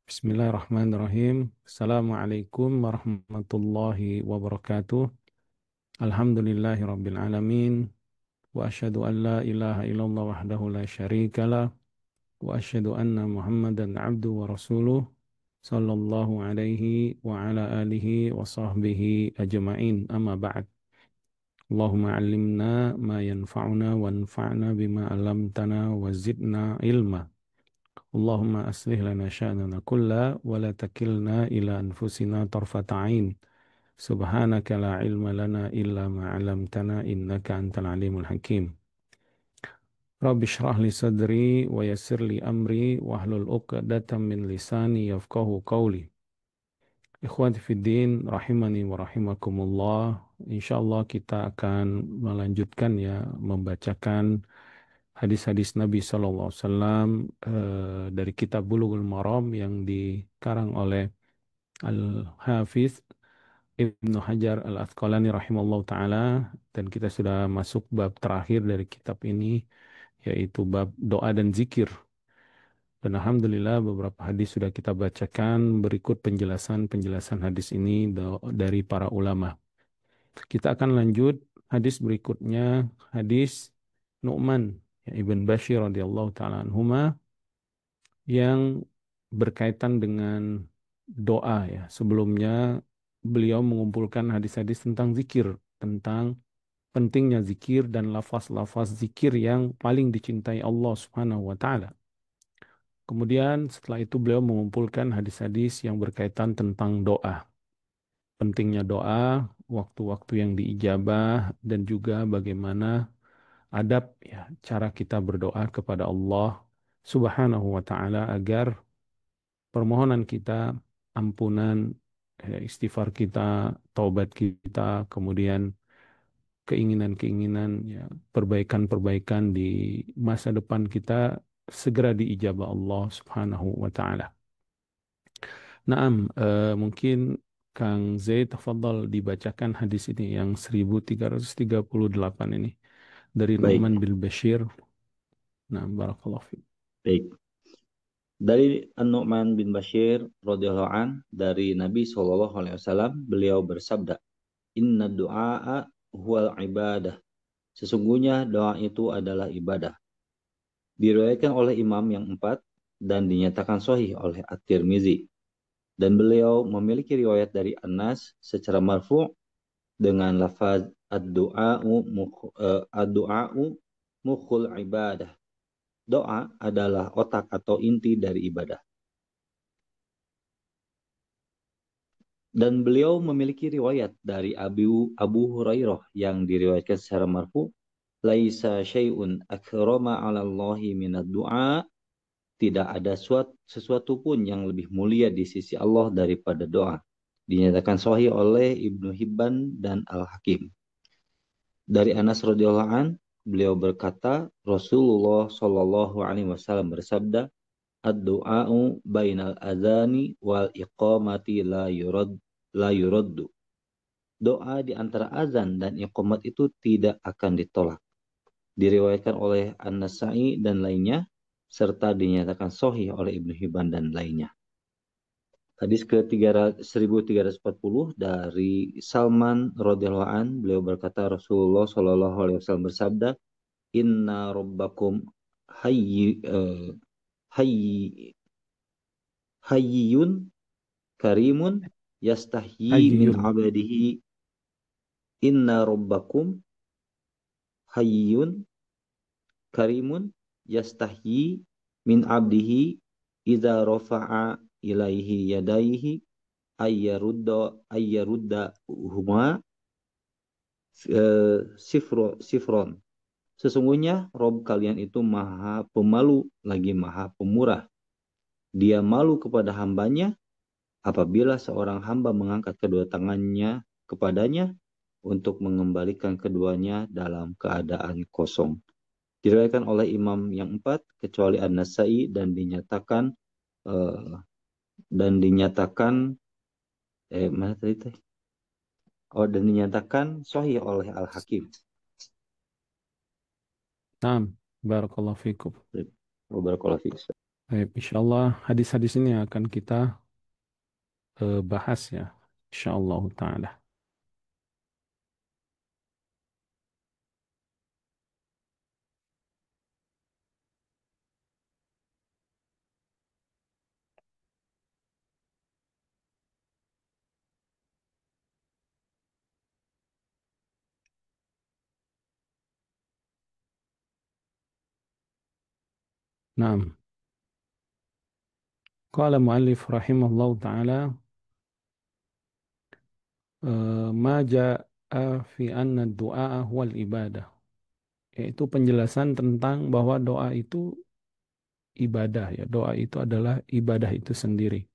Bismillahirrahmanirrahim. Assalamualaikum warahmatullahi wabarakatuh. Alhamdulillahi rabbil alamin. Wa asyhadu an la ilaha illallah wahdahu la syarikalah. Wa asyhadu anna Muhammadan abdu wa rasuluh. Sallallahu alaihi wa ala alihi wa sahbihi ajma'in. Amma ba'd. Allahumma allimna ma yanfa'una wa anfa'na bima 'allamtana wa zidna ilma. Allahumma aslih lana sya'nana kulla wa la takilna ila anfusina tarfata ain. Subhanaka la ilma lana illa ma 'allamtana innaka antal alimul hakim. Rabbi shrah li sadri wa yassir li amri wahlul 'uqdatam min lisani yafqahu qawli. Ikhwati fid din rahimani wa rahimakumullah. Insyaallah kita akan melanjutkan ya membacakan hadis-hadis Nabi Sallallahu Alaihi Wasallam dari kitab Bulughul Maram yang dikarang oleh Al-Hafiz Ibnu Hajar Al-Asqalani rahimallahu taala, dan kita sudah masuk bab terakhir dari kitab ini, yaitu bab doa dan zikir. Dan alhamdulillah beberapa hadis sudah kita bacakan. Berikut penjelasan-penjelasan hadis ini dari para ulama. Kita akan lanjut hadis berikutnya, hadis Nu'man ya, Ibn Bashir radhiyallahu taala anhuma, yang berkaitan dengan doa ya. Sebelumnya beliau mengumpulkan hadis-hadis tentang zikir, tentang pentingnya zikir dan lafaz-lafaz zikir yang paling dicintai Allah Subhanahu wa taala. Kemudian setelah itu beliau mengumpulkan hadis-hadis yang berkaitan tentang doa, pentingnya doa, waktu-waktu yang diijabah, dan juga bagaimana adab ya cara kita berdoa kepada Allah Subhanahu wa taala agar permohonan kita, ampunan, istighfar kita, taubat kita, kemudian keinginan-keinginan ya, perbaikan-perbaikan di masa depan kita segera diijabah Allah Subhanahu wa taala. Naam, mungkin Kang Zaid tafadhal dibacakan hadis ini yang 1338 ini dari Baik, Nu'man bin Bashir. Nah, barakallahu fiik. baik. Dari An-Nu'man bin Bashir radhiyallahu an dari Nabi Shallallahu alaihi wasallam, beliau bersabda, "Inna du'a huwal ibadah." Sesungguhnya doa itu adalah ibadah. Diriwayatkan oleh imam yang empat dan dinyatakan sahih oleh At-Tirmizi. Dan beliau memiliki riwayat dari Anas secara marfu' dengan lafaz ad-du'a'u mukhul ibadah. Doa adalah otak atau inti dari ibadah. Dan beliau memiliki riwayat dari Abu Hurairah yang diriwayatkan secara marfu, laisa syai'un akrama 'ala Allahi minad du'a, tidak ada sesuatu pun yang lebih mulia di sisi Allah daripada doa. Dinyatakan sahih oleh Ibnu Hibban dan Al-Hakim. Dari Anas radhiyallahu an, beliau berkata, Rasulullah shallallahu alaihi wasallam bersabda, ad-du'a'u bainal adhani wal iqamati la yuraddu. Doa di antara azan dan iqamat itu tidak akan ditolak. Diriwayatkan oleh An-Nasa'i dan lainnya, serta dinyatakan sahih oleh Ibnu Hibban dan lainnya. Hadis ke-1340 dari Salman radhiyallahu an, beliau berkata Rasulullah shallallahu alaihi wasallam bersabda, Inna rabbakum hayy hayyun karimun yastahyi min Hayyun. abadihi. Inna rabbakum hayyun karimun yastahyi min abdihi idza rafa'a ilaihi yadaihi ayyarudda huma sifron. Sesungguhnya Rob kalian itu maha pemalu lagi maha pemurah. Dia malu kepada hambanya apabila seorang hamba mengangkat kedua tangannya kepadanya untuk mengembalikan keduanya dalam keadaan kosong. Diriwayatkan oleh imam yang empat kecuali An-Nasa'i dan dinyatakan eh, mana tadi teh? Oh, dan dinyatakan sahih oleh Al-Hakim. Naam, barakallahu fikum. Barakallahu fiik. Baik, insya Allah hadis-hadis ini akan kita bahas ya. Insya Allah Ta'ala. Naam. Qala mu'allif rahimahullah ta'ala ma ja'a fi anna du'a huwal ibadah. Yaitu penjelasan tentang bahwa doa itu ibadah ya. Doa itu adalah ibadah itu sendiri.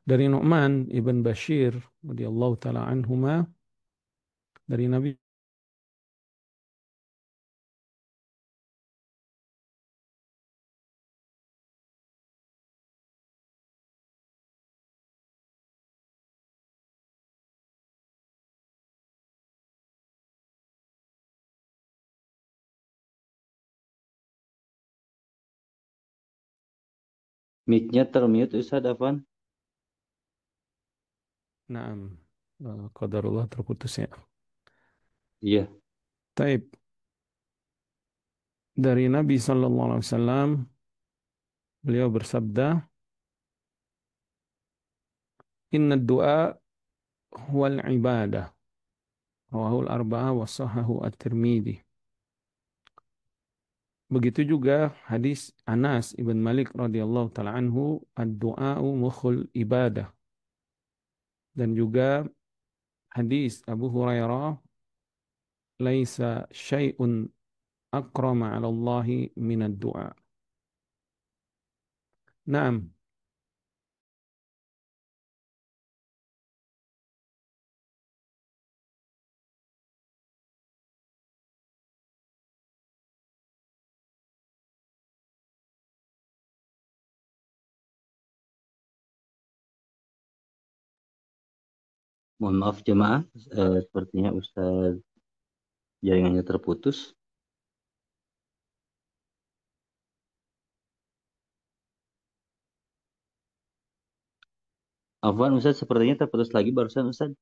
Dari Nu'man ibn Bashir radhiyallahu taala anhuma dari Nabi Mic-nya termute Ustaz Afwan. Naam, qadarullah terputus ya. Iya. Taib dari Nabi sallallahu alaihi wasallam beliau bersabda, "Inna du'a huwal ibadah." Rawahul arba'ah wa sahahu at-Tirmidzi. Begitu juga hadis Anas ibn Malik radhiyallahu taala anhu, "Ad-du'a'u mukhul ibadah." Dan juga hadis Abu Hurairah, "Laisa syai'un akrama 'ala Allahi minad du'a." Naam, Mohon maaf jemaah, sepertinya Ustaz jaringannya terputus. Afwan Ustaz sepertinya terputus lagi barusan Ustaz.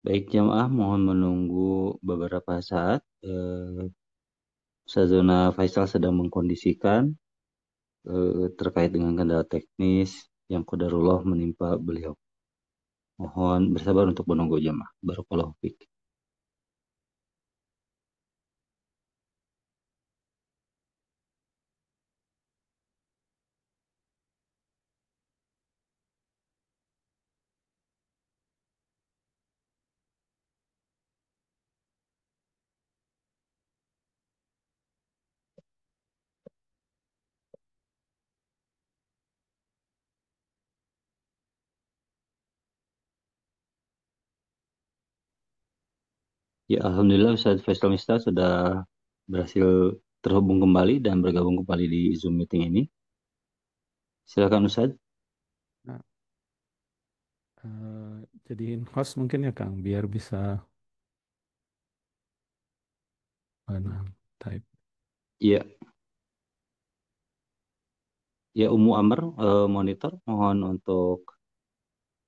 Baik jemaah, mohon menunggu beberapa saat. Ustazuna Faisal sedang mengkondisikan terkait dengan kendala teknis yang qadarullah menimpa beliau. Mohon bersabar untuk menunggu jemaah. Barakallahu fiik. Ya, Alhamdulillah Ustaz Faisal Mista sudah berhasil terhubung kembali dan bergabung kembali di Zoom meeting ini. Silakan Ustaz. nah, jadiin host mungkin ya Kang, biar bisa nah, type. Iya, ya Ummu Amr monitor mohon untuk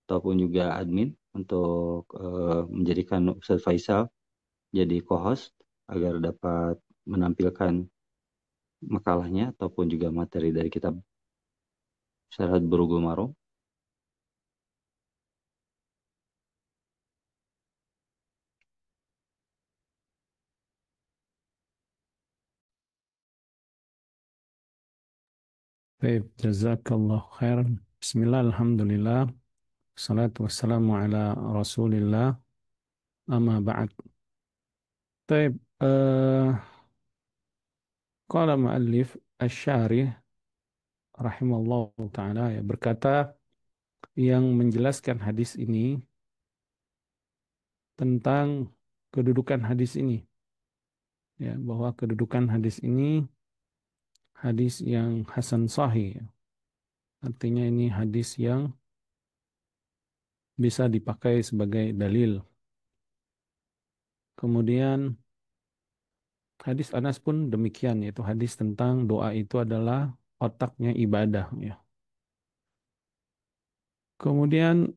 ataupun juga admin untuk menjadikan Ustaz Faisal jadi co-host agar dapat menampilkan makalahnya ataupun juga materi dari kitab Syarah Bulughul Maram. Baik, jazakallah khairan. Bismillah, alhamdulillah. Salatu wassalamu ala Rasulillah amma ba'd. Taib, qala muallif asy-syarih rahimallahu taala ya berkata yang menjelaskan hadis ini tentang kedudukan hadis ini ya bahwa kedudukan hadis ini hadis yang hasan sahih ya. Artinya ini hadis yang bisa dipakai sebagai dalil. Kemudian hadis Anas pun demikian, yaitu hadis tentang doa itu adalah otaknya ibadah ya. Kemudian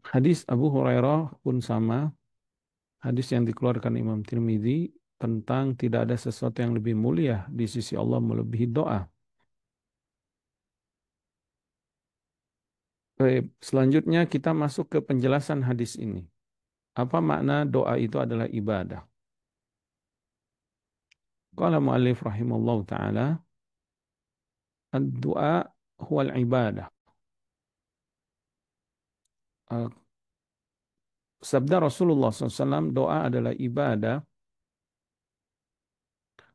hadis Abu Hurairah pun sama, hadis yang dikeluarkan Imam Tirmidzi tentang tidak ada sesuatu yang lebih mulia di sisi Allah melebihi doa. Baik, selanjutnya kita masuk ke penjelasan hadis ini. Apa makna doa itu adalah ibadah? Qala mu'allif rahimallahu taala, ad-du'a huwal ibadah. Uh, Sabda Rasulullah SAW, doa adalah ibadah.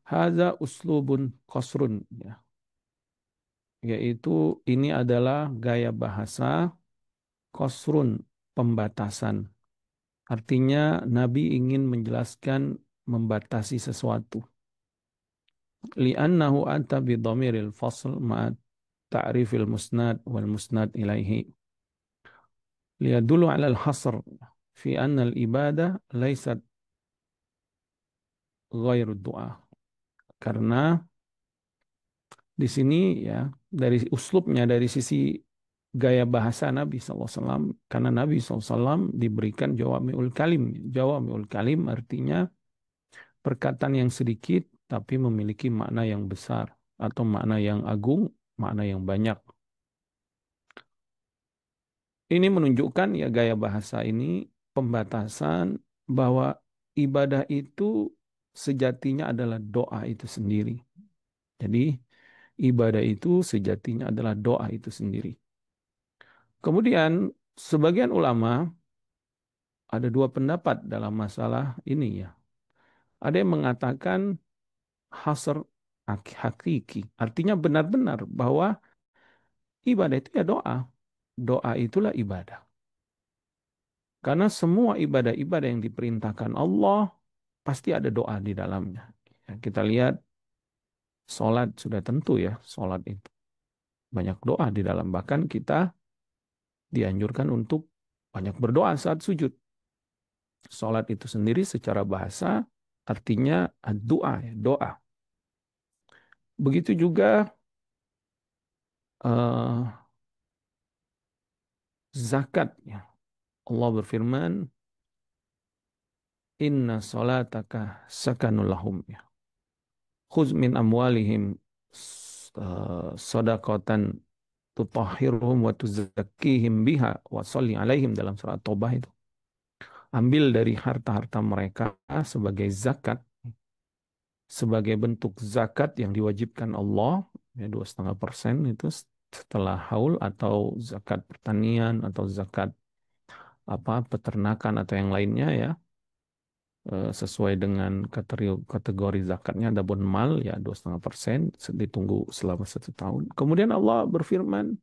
Hadza uslubun qasrun ya. Yaitu ini adalah gaya bahasa qasrun, pembatasan. Artinya Nabi ingin menjelaskan membatasi sesuatu. Li'annahu anta bidhamiril fasl ma'a ta'rifil musnad wal musnad ilaihi. Liyadullu 'ala al-hasr fi anna al-ibadah laysat ghairu du'a. Karena di sini ya dari uslubnya dari sisi gaya bahasa Nabi SAW, karena Nabi SAW diberikan jawami'ul kalim. Jawami'ul kalim artinya perkataan yang sedikit tapi memiliki makna yang besar atau makna yang agung, makna yang banyak. Ini menunjukkan ya gaya bahasa ini pembatasan bahwa ibadah itu sejatinya adalah doa itu sendiri. Jadi ibadah itu sejatinya adalah doa itu sendiri. Kemudian sebagian ulama ada dua pendapat dalam masalah ini ya. Ada yang mengatakan hasr hakiki, artinya benar-benar bahwa ibadah itu ya doa. Doa itulah ibadah. Karena semua ibadah-ibadah yang diperintahkan Allah pasti ada doa di dalamnya. Ya, kita lihat sholat sudah tentu ya, sholat itu banyak doa di dalam. Bahkan kita dianjurkan untuk banyak berdoa saat sujud. Sholat itu sendiri secara bahasa artinya doa, ya, doa. Begitu juga eh, zakat. Ya. Allah berfirman, Inna salataka sakanul lahum. Ya. Khuz min amwalihim sadaqatan tutahhiruhum wa tuzakkihim biha wa sholli alaihim dalam surat Taubah itu. Ambil dari harta-harta mereka sebagai zakat, sebagai bentuk zakat yang diwajibkan Allah, ya 2,5% itu setelah haul atau zakat pertanian atau zakat apa peternakan atau yang lainnya ya sesuai dengan kategori zakatnya ada bon mal ya 2,5% ditunggu selama 1 tahun. Kemudian Allah berfirman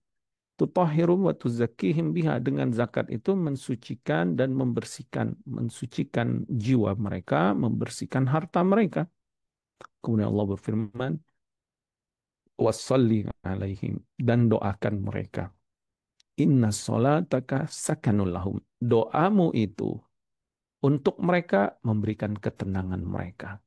tutahhirum wa tuzakkihim biha dengan zakat itu mensucikan dan membersihkan mensucikan jiwa mereka, membersihkan harta mereka. Kemudian Allah berfirman wassalli alaihim dan doakan mereka. Inna sholataka sakanul lahum. Doamu itu untuk mereka memberikan ketenangan mereka.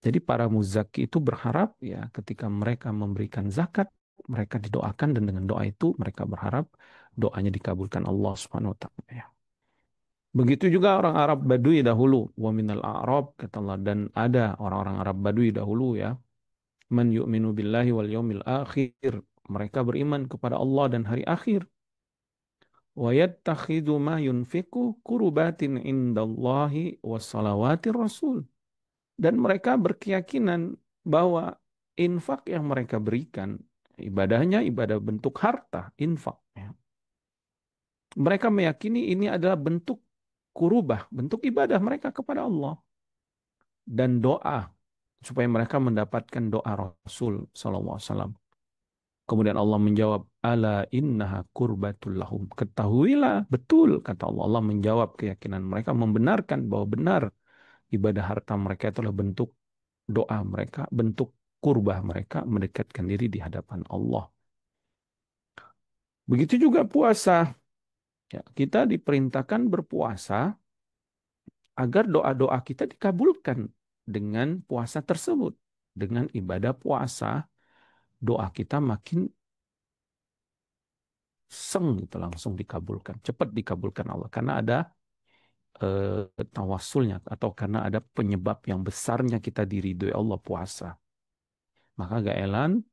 Jadi para muzaki itu berharap ya ketika mereka memberikan zakat, mereka didoakan dan dengan doa itu mereka berharap doanya dikabulkan Allah Subhanahu wa taala ya. Begitu juga orang Arab Badui dahulu, wa minal a'rab kata Allah dan ada orang-orang Arab Badui dahulu ya, man yu'minu billahi wal yaumil akhir. Mereka beriman kepada Allah dan hari akhir. Wa yattakhidhu ma yunfiqu qurbatin indallahi wassalawatir rasul. Dan mereka berkeyakinan bahwa infak yang mereka berikan, ibadahnya ibadah bentuk harta, infak. Ya. Mereka meyakini ini adalah bentuk kurubah, bentuk ibadah mereka kepada Allah dan doa supaya mereka mendapatkan doa Rasul sallallahu alaihi wasallam. Kemudian Allah menjawab, ala innaha kurbatul lahum. Ketahuilah, betul kata Allah. Allah menjawab keyakinan mereka, membenarkan bahwa benar ibadah harta mereka itulah bentuk doa mereka, bentuk kurbah mereka mendekatkan diri di hadapan Allah. Begitu juga puasa. Ya, kita diperintahkan berpuasa agar doa-doa kita dikabulkan dengan puasa tersebut. Dengan ibadah puasa, doa kita makin gitu langsung dikabulkan, cepat dikabulkan Allah karena ada tawasulnya atau karena ada penyebab yang besarnya kita diridhoi Allah puasa. Maka gak heran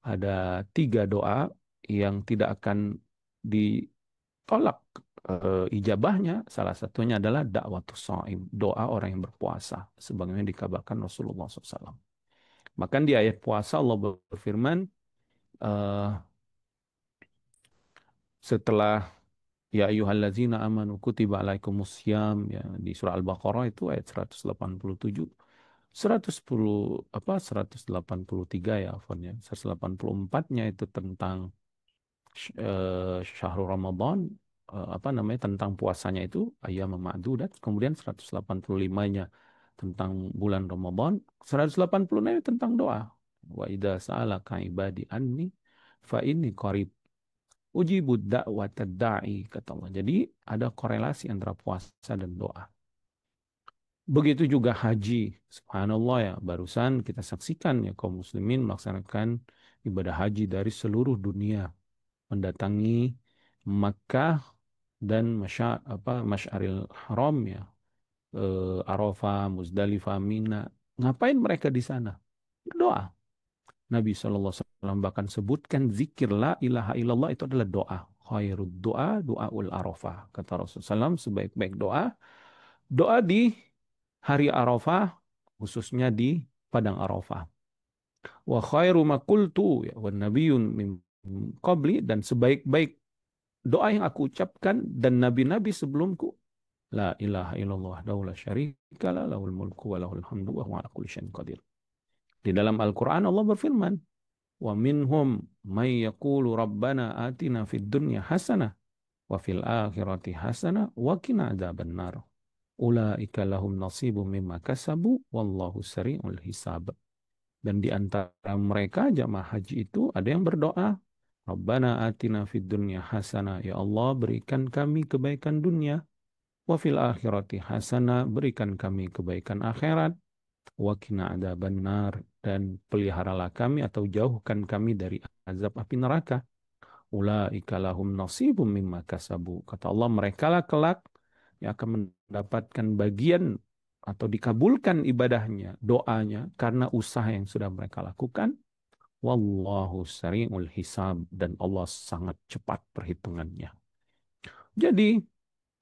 ada 3 doa yang tidak akan ditolak ijabahnya. Salah satunya adalah dakwatus shaim, doa orang yang berpuasa, sebagaimana dikabarkan Rasulullah SAW. Maka di ayat puasa Allah berfirman, eh, setelah ya ayyuhallazina amanu kutiba alaikumusiyam, ya di surah Al-Baqarah itu ayat 187, 110 apa 183 ya afannya. 184-nya itu tentang syahrul Ramadan, apa namanya, tentang puasanya itu ayyam ma'dudat. Kemudian 185-nya tentang bulan Ramadan, 186-nya tentang doa. Wa idza sa'alaka ibadi anni fa inni qarib ujibud da'watad da'i, kata Allah. Jadi ada korelasi antara puasa dan doa. Begitu juga haji. Subhanallah ya, barusan kita saksikan ya kaum muslimin melaksanakan ibadah haji dari seluruh dunia, mendatangi Makkah dan Masyaril Haram ya, Arafah, Muzdalifah, Mina. Ngapain mereka di sana? Berdoa. Nabi SAW bahkan sebutkan zikir la ilaha illallah itu adalah doa. Khairud doa, doaul arafah. Kata Rasulullah SAW, sebaik-baik doa, doa di hari Arafah, khususnya di Padang Arafah. Wa khairu ma qultu ya wa nabiyyun min qabli, dan sebaik-baik doa yang aku ucapkan dan nabi-nabi sebelumku, la ilaha illallah wahdahu la syarika la lahul mulku wa lahul hamdu wa huwa ala kulli syai'in qadir. Di dalam Al-Qur'an Allah berfirman, wa minhum may yaqulu rabbana atina fid dunya hasanah wa fil akhirati hasanah wa qina adzabannar. Ulaika lahum nasibum mimma kasabu wallahu sari'ul hisab. Dan di antara mereka jamaah haji itu ada yang berdoa, Rabbana atina fid dunya hasanah, ya Allah berikan kami kebaikan dunia, wa fil akhirati hasanah, berikan kami kebaikan akhirat, wa qina adzabannar, dan peliharalah kami atau jauhkan kami dari azab api neraka. Ulaika lahum nasibum mimma kasabu. Kata Allah, mereka lah kelak yang akan mendapatkan bagian atau dikabulkan ibadahnya, doanya karena usaha yang sudah mereka lakukan. Wallahu sari'ul hisab, dan Allah sangat cepat perhitungannya. Jadi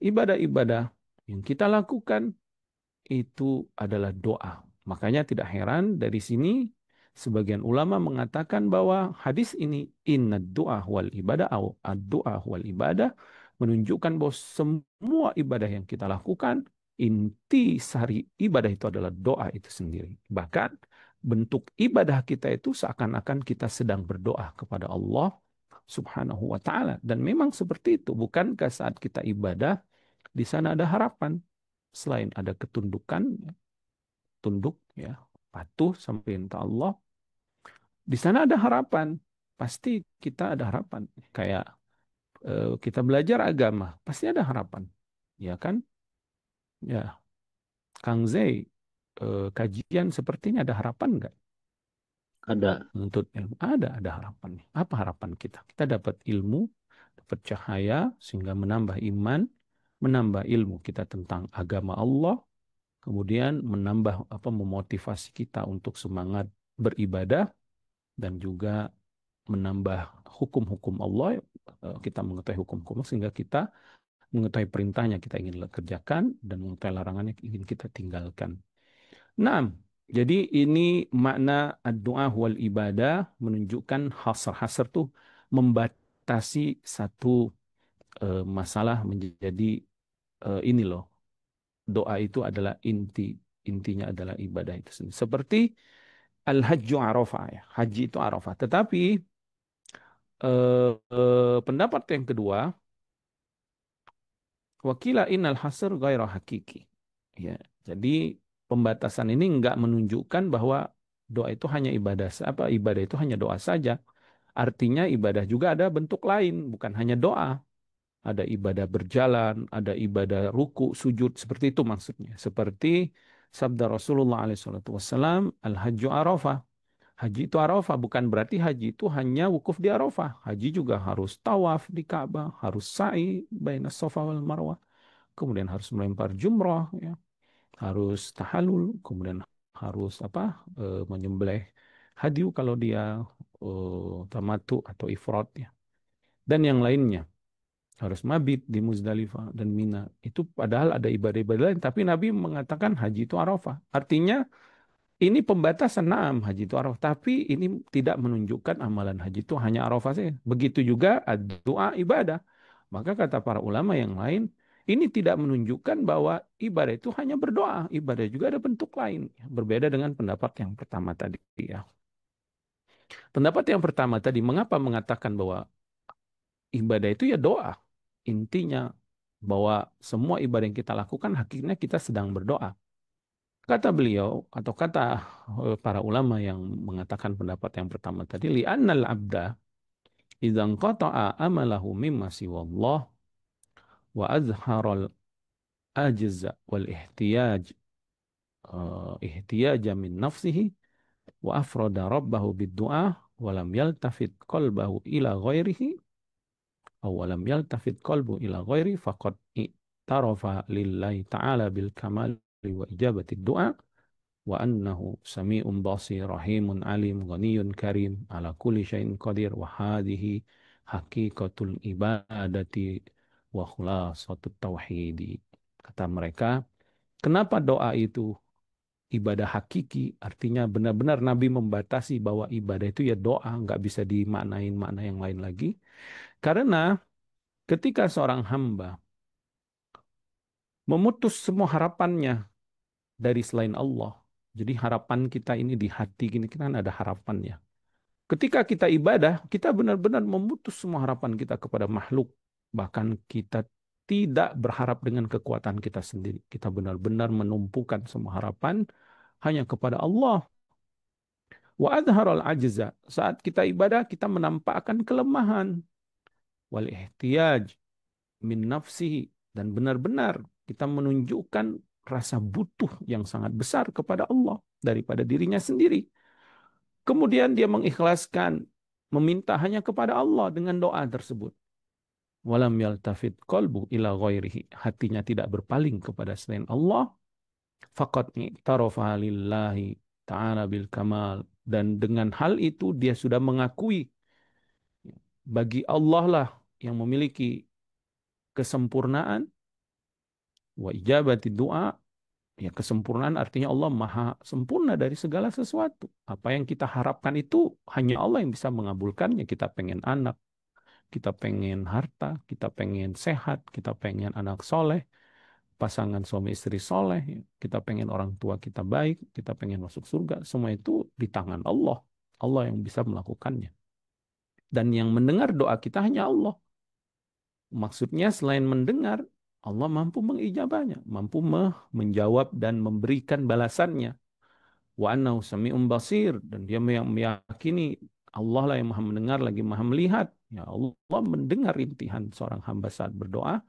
ibadah-ibadah yang kita lakukan itu adalah doa. Makanya tidak heran dari sini sebagian ulama mengatakan bahwa hadis ini inna doa wal ibadah atau ad-doa wal ibadah menunjukkan bahwa semua ibadah yang kita lakukan, inti sari ibadah itu adalah doa itu sendiri. Bahkan bentuk ibadah kita itu seakan-akan kita sedang berdoa kepada Allah Subhanahu wa taala, dan memang seperti itu. Bukankah saat kita ibadah di sana ada harapan, selain ada ketundukan, tunduk ya, patuh sama perintah Allah, di sana ada harapan. Pasti kita ada harapan. Kayak kita belajar agama, pasti ada harapan. Ya kan? Ya, Kang Zai, kajian sepertinya ada harapan nggak? Ada. Menuntut ilmu. Ada harapan. Apa harapan kita? Kita dapat ilmu, dapat cahaya, sehingga menambah iman, menambah ilmu kita tentang agama Allah, kemudian menambah memotivasi kita untuk semangat beribadah, dan juga menambah hukum-hukum Allah. Kita mengetahui hukum-hukum sehingga kita mengetahui perintahnya kita ingin kerjakan, dan mengetahui larangannya ingin kita tinggalkan. Nah, jadi ini makna doa wal ibadah, menunjukkan hasar. Hasar tuh membatasi satu masalah menjadi ini loh, doa itu adalah intinya adalah ibadah itu sendiri. Seperti al-hajju arafah ya, haji itu arafah. Tetapi pendapat yang kedua, wakila innal hasr ghaira hakiki. Ya, jadi pembatasan ini enggak menunjukkan bahwa doa itu hanya ibadah ibadah itu hanya doa saja. Artinya ibadah juga ada bentuk lain, bukan hanya doa. Ada ibadah berjalan, ada ibadah ruku, sujud, seperti itu maksudnya. Seperti sabda Rasulullah SAW, Al-Hajju Arafah. Haji itu Arafah, bukan berarti haji itu hanya wukuf di Arafah. Haji juga harus tawaf di Ka'bah, harus sa'i baina Safa wal Marwah, kemudian harus melempar jumrah, ya, harus tahalul, kemudian harus menyembelih hadiu kalau dia tamattu atau ifrat, ya, dan yang lainnya. Harus mabit di Muzdalifah dan Mina. Itu padahal ada ibadah-ibadah lain, tapi Nabi mengatakan haji itu Arafah. Artinya ini pembatasan, naam, haji itu Arafah, tapi ini tidak menunjukkan amalan haji itu hanya Arafah saja. Begitu juga doa ibadah. Maka kata para ulama yang lain, ini tidak menunjukkan bahwa ibadah itu hanya berdoa. Ibadah juga ada bentuk lain. Berbeda dengan pendapat yang pertama tadi, ya. Pendapat yang pertama tadi, mengapa mengatakan bahwa ibadah itu ya doa? Intinya bahwa semua ibadah yang kita lakukan hakikatnya kita sedang berdoa. Kata beliau atau kata para ulama yang mengatakan pendapat yang pertama tadi, li'annal abda idzan qata'a amalahu mimma siwallah wa azharal ajza wal ihtiyaj ihtiyaja min nafsihi wa afrada rabbahu bid-du'a wa lam yaltafit qalbahu ila ghairihi aw wa lam yaltafit qalbu ila ghairi faqad i'tarafa lillahi ta'ala bil kamali wa ijabati du'a wa annahu sami'un basir rahimun alim ghaniyun karim ala kulli syai'in qadir wa hadhihi haqiqatul ibadati wa khulasatut tauhidi. Kata mereka, kenapa doa itu ibadah hakiki? Artinya benar-benar Nabi membatasi bahwa ibadah itu ya doa, nggak bisa dimaknain makna yang lain lagi. Karena ketika seorang hamba memutus semua harapannya dari selain Allah, jadi harapan kita ini di hati gini, kita kan ada harapannya. Ketika kita ibadah, kita benar-benar memutus semua harapan kita kepada makhluk. Bahkan kita tidak berharap dengan kekuatan kita sendiri. Kita benar-benar menumpukan semua harapan hanya kepada Allah. Wa adharal ajza. Saat kita ibadah, kita menampakkan kelemahan. Wal ihtiyaj min nafsihi. Dan benar-benar kita menunjukkan rasa butuh yang sangat besar kepada Allah daripada dirinya sendiri. Kemudian dia mengikhlaskan, meminta hanya kepada Allah dengan doa tersebut. Walam yaltafit qalbu ila ghairihi. Hatinya tidak berpaling kepada selain Allah. Faqad i'tarafa lillahi ta'ala bil kamal. Dan dengan hal itu dia sudah mengakui bagi Allah lah yang memiliki kesempurnaan wa ijabati doa. Ya, kesempurnaan artinya Allah maha sempurna dari segala sesuatu. Apa yang kita harapkan itu hanya Allah yang bisa mengabulkannya. Kita pengen anak, kita pengen harta, kita pengen sehat, kita pengen anak soleh, pasangan suami istri soleh, kita pengen orang tua kita baik, kita pengen masuk surga. Semua itu di tangan Allah. Allah yang bisa melakukannya. Dan yang mendengar doa kita hanya Allah. Maksudnya selain mendengar, Allah mampu mengijabahnya, mampu menjawab dan memberikan balasannya. Wa annahu sami'un basir, dan dia meyakini Allah lah yang maha mendengar lagi maha melihat. Ya, Allah mendengar rintihan seorang hamba saat berdoa,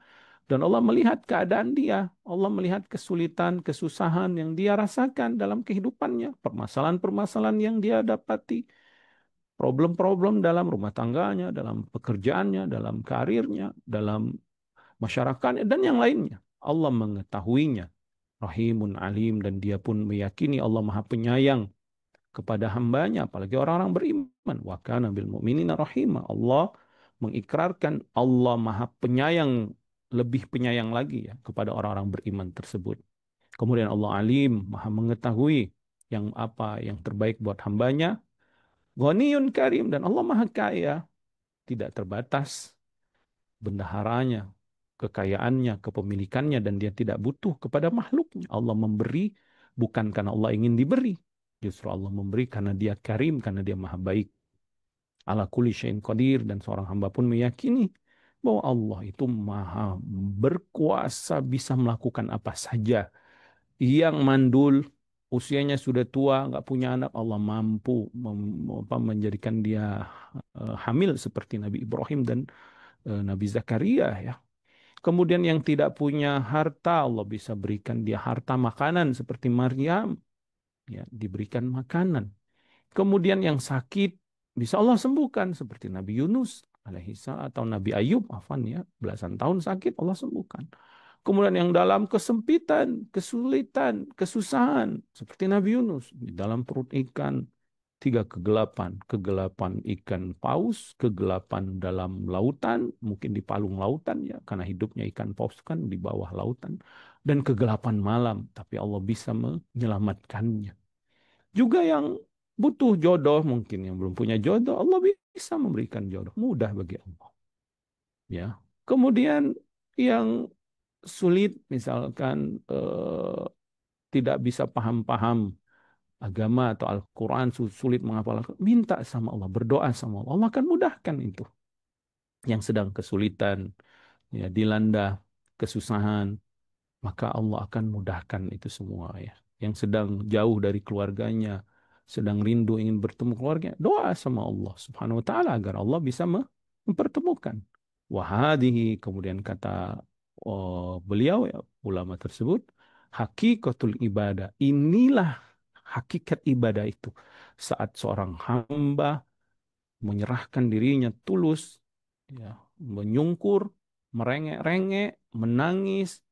dan Allah melihat keadaan dia. Allah melihat kesulitan, kesusahan yang dia rasakan dalam kehidupannya, permasalahan-permasalahan yang dia dapati, problem-problem dalam rumah tangganya, dalam pekerjaannya, dalam karirnya, dalam masyarakatnya, dan yang lainnya. Allah mengetahuinya. Rahimun alim, dan dia pun meyakini Allah maha penyayang kepada hambanya, apalagi orang-orang beriman. Wa kana bil mu'minina rahimah. Allah mengikrarkan Allah maha penyayang, lebih penyayang lagi ya kepada orang-orang beriman tersebut. Kemudian Allah alim, maha mengetahui yang apa yang terbaik buat hambanya. Ghaniyun karim, dan Allah maha kaya, tidak terbatas bendaharanya, kekayaannya, kepemilikannya, dan dia tidak butuh kepada makhluknya. Allah memberi bukan karena Allah ingin diberi. Justru Allah memberi karena dia karim, karena dia maha baik. Ala kulli syai'in qadir, dan seorang hamba pun meyakini bahwa Allah itu maha berkuasa bisa melakukan apa saja. Yang mandul, usianya sudah tua, nggak punya anak, Allah mampu menjadikan dia hamil seperti Nabi Ibrahim dan Nabi Zakaria ya. Kemudian yang tidak punya harta, Allah bisa berikan dia harta makanan seperti Maryam, ya, diberikan makanan. Kemudian yang sakit bisa Allah sembuhkan seperti Nabi Yunus alaihi salam atau Nabi Ayub, afan ya, belasan tahun sakit Allah sembuhkan. Kemudian yang dalam kesempitan, kesulitan, kesusahan seperti Nabi Yunus di dalam perut ikan, tiga kegelapan, kegelapan ikan paus, kegelapan dalam lautan, mungkin di palung lautan ya, karena hidupnya ikan paus kan di bawah lautan, dan kegelapan malam, tapi Allah bisa menyelamatkannya. Juga yang butuh jodoh, mungkin yang belum punya jodoh, Allah bisa memberikan jodoh, mudah bagi Allah. Ya, kemudian yang sulit, misalkan tidak bisa paham-paham agama atau Al-Quran, sulit menghafal Al-Quran, minta sama Allah, berdoa sama Allah, Allah akan mudahkan itu. Yang sedang kesulitan, ya, dilanda kesusahan, maka Allah akan mudahkan itu semua ya. Yang sedang jauh dari keluarganya, sedang rindu ingin bertemu keluarga, doa sama Allah Subhanahu wa taala agar Allah bisa mempertemukan. Wahadihi, kemudian kata beliau ya, ulama tersebut, hakikatul ibadah. Inilah hakikat ibadah itu. Saat seorang hamba menyerahkan dirinya tulus, ya, menyungkur, merengek-rengek, menangis,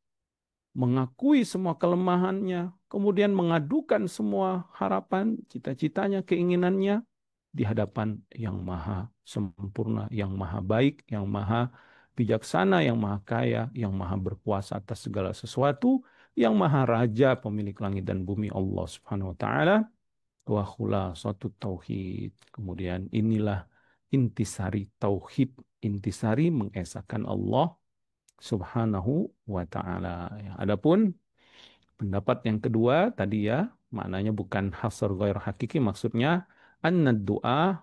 mengakui semua kelemahannya, kemudian mengadukan semua harapan, cita-citanya, keinginannya di hadapan yang maha sempurna, yang maha baik, yang maha bijaksana, yang maha kaya, yang maha berkuasa atas segala sesuatu, yang maha raja, pemilik langit dan bumi, Allah Subhanahu wa taala. Wa khulasatu tauhid. Kemudian inilah intisari tauhid, intisari mengesahkan Allah Subhanahu wa taala. Ya, adapun pendapat yang kedua tadi ya, maknanya bukan hasr ghair hakiki, maksudnya anna doa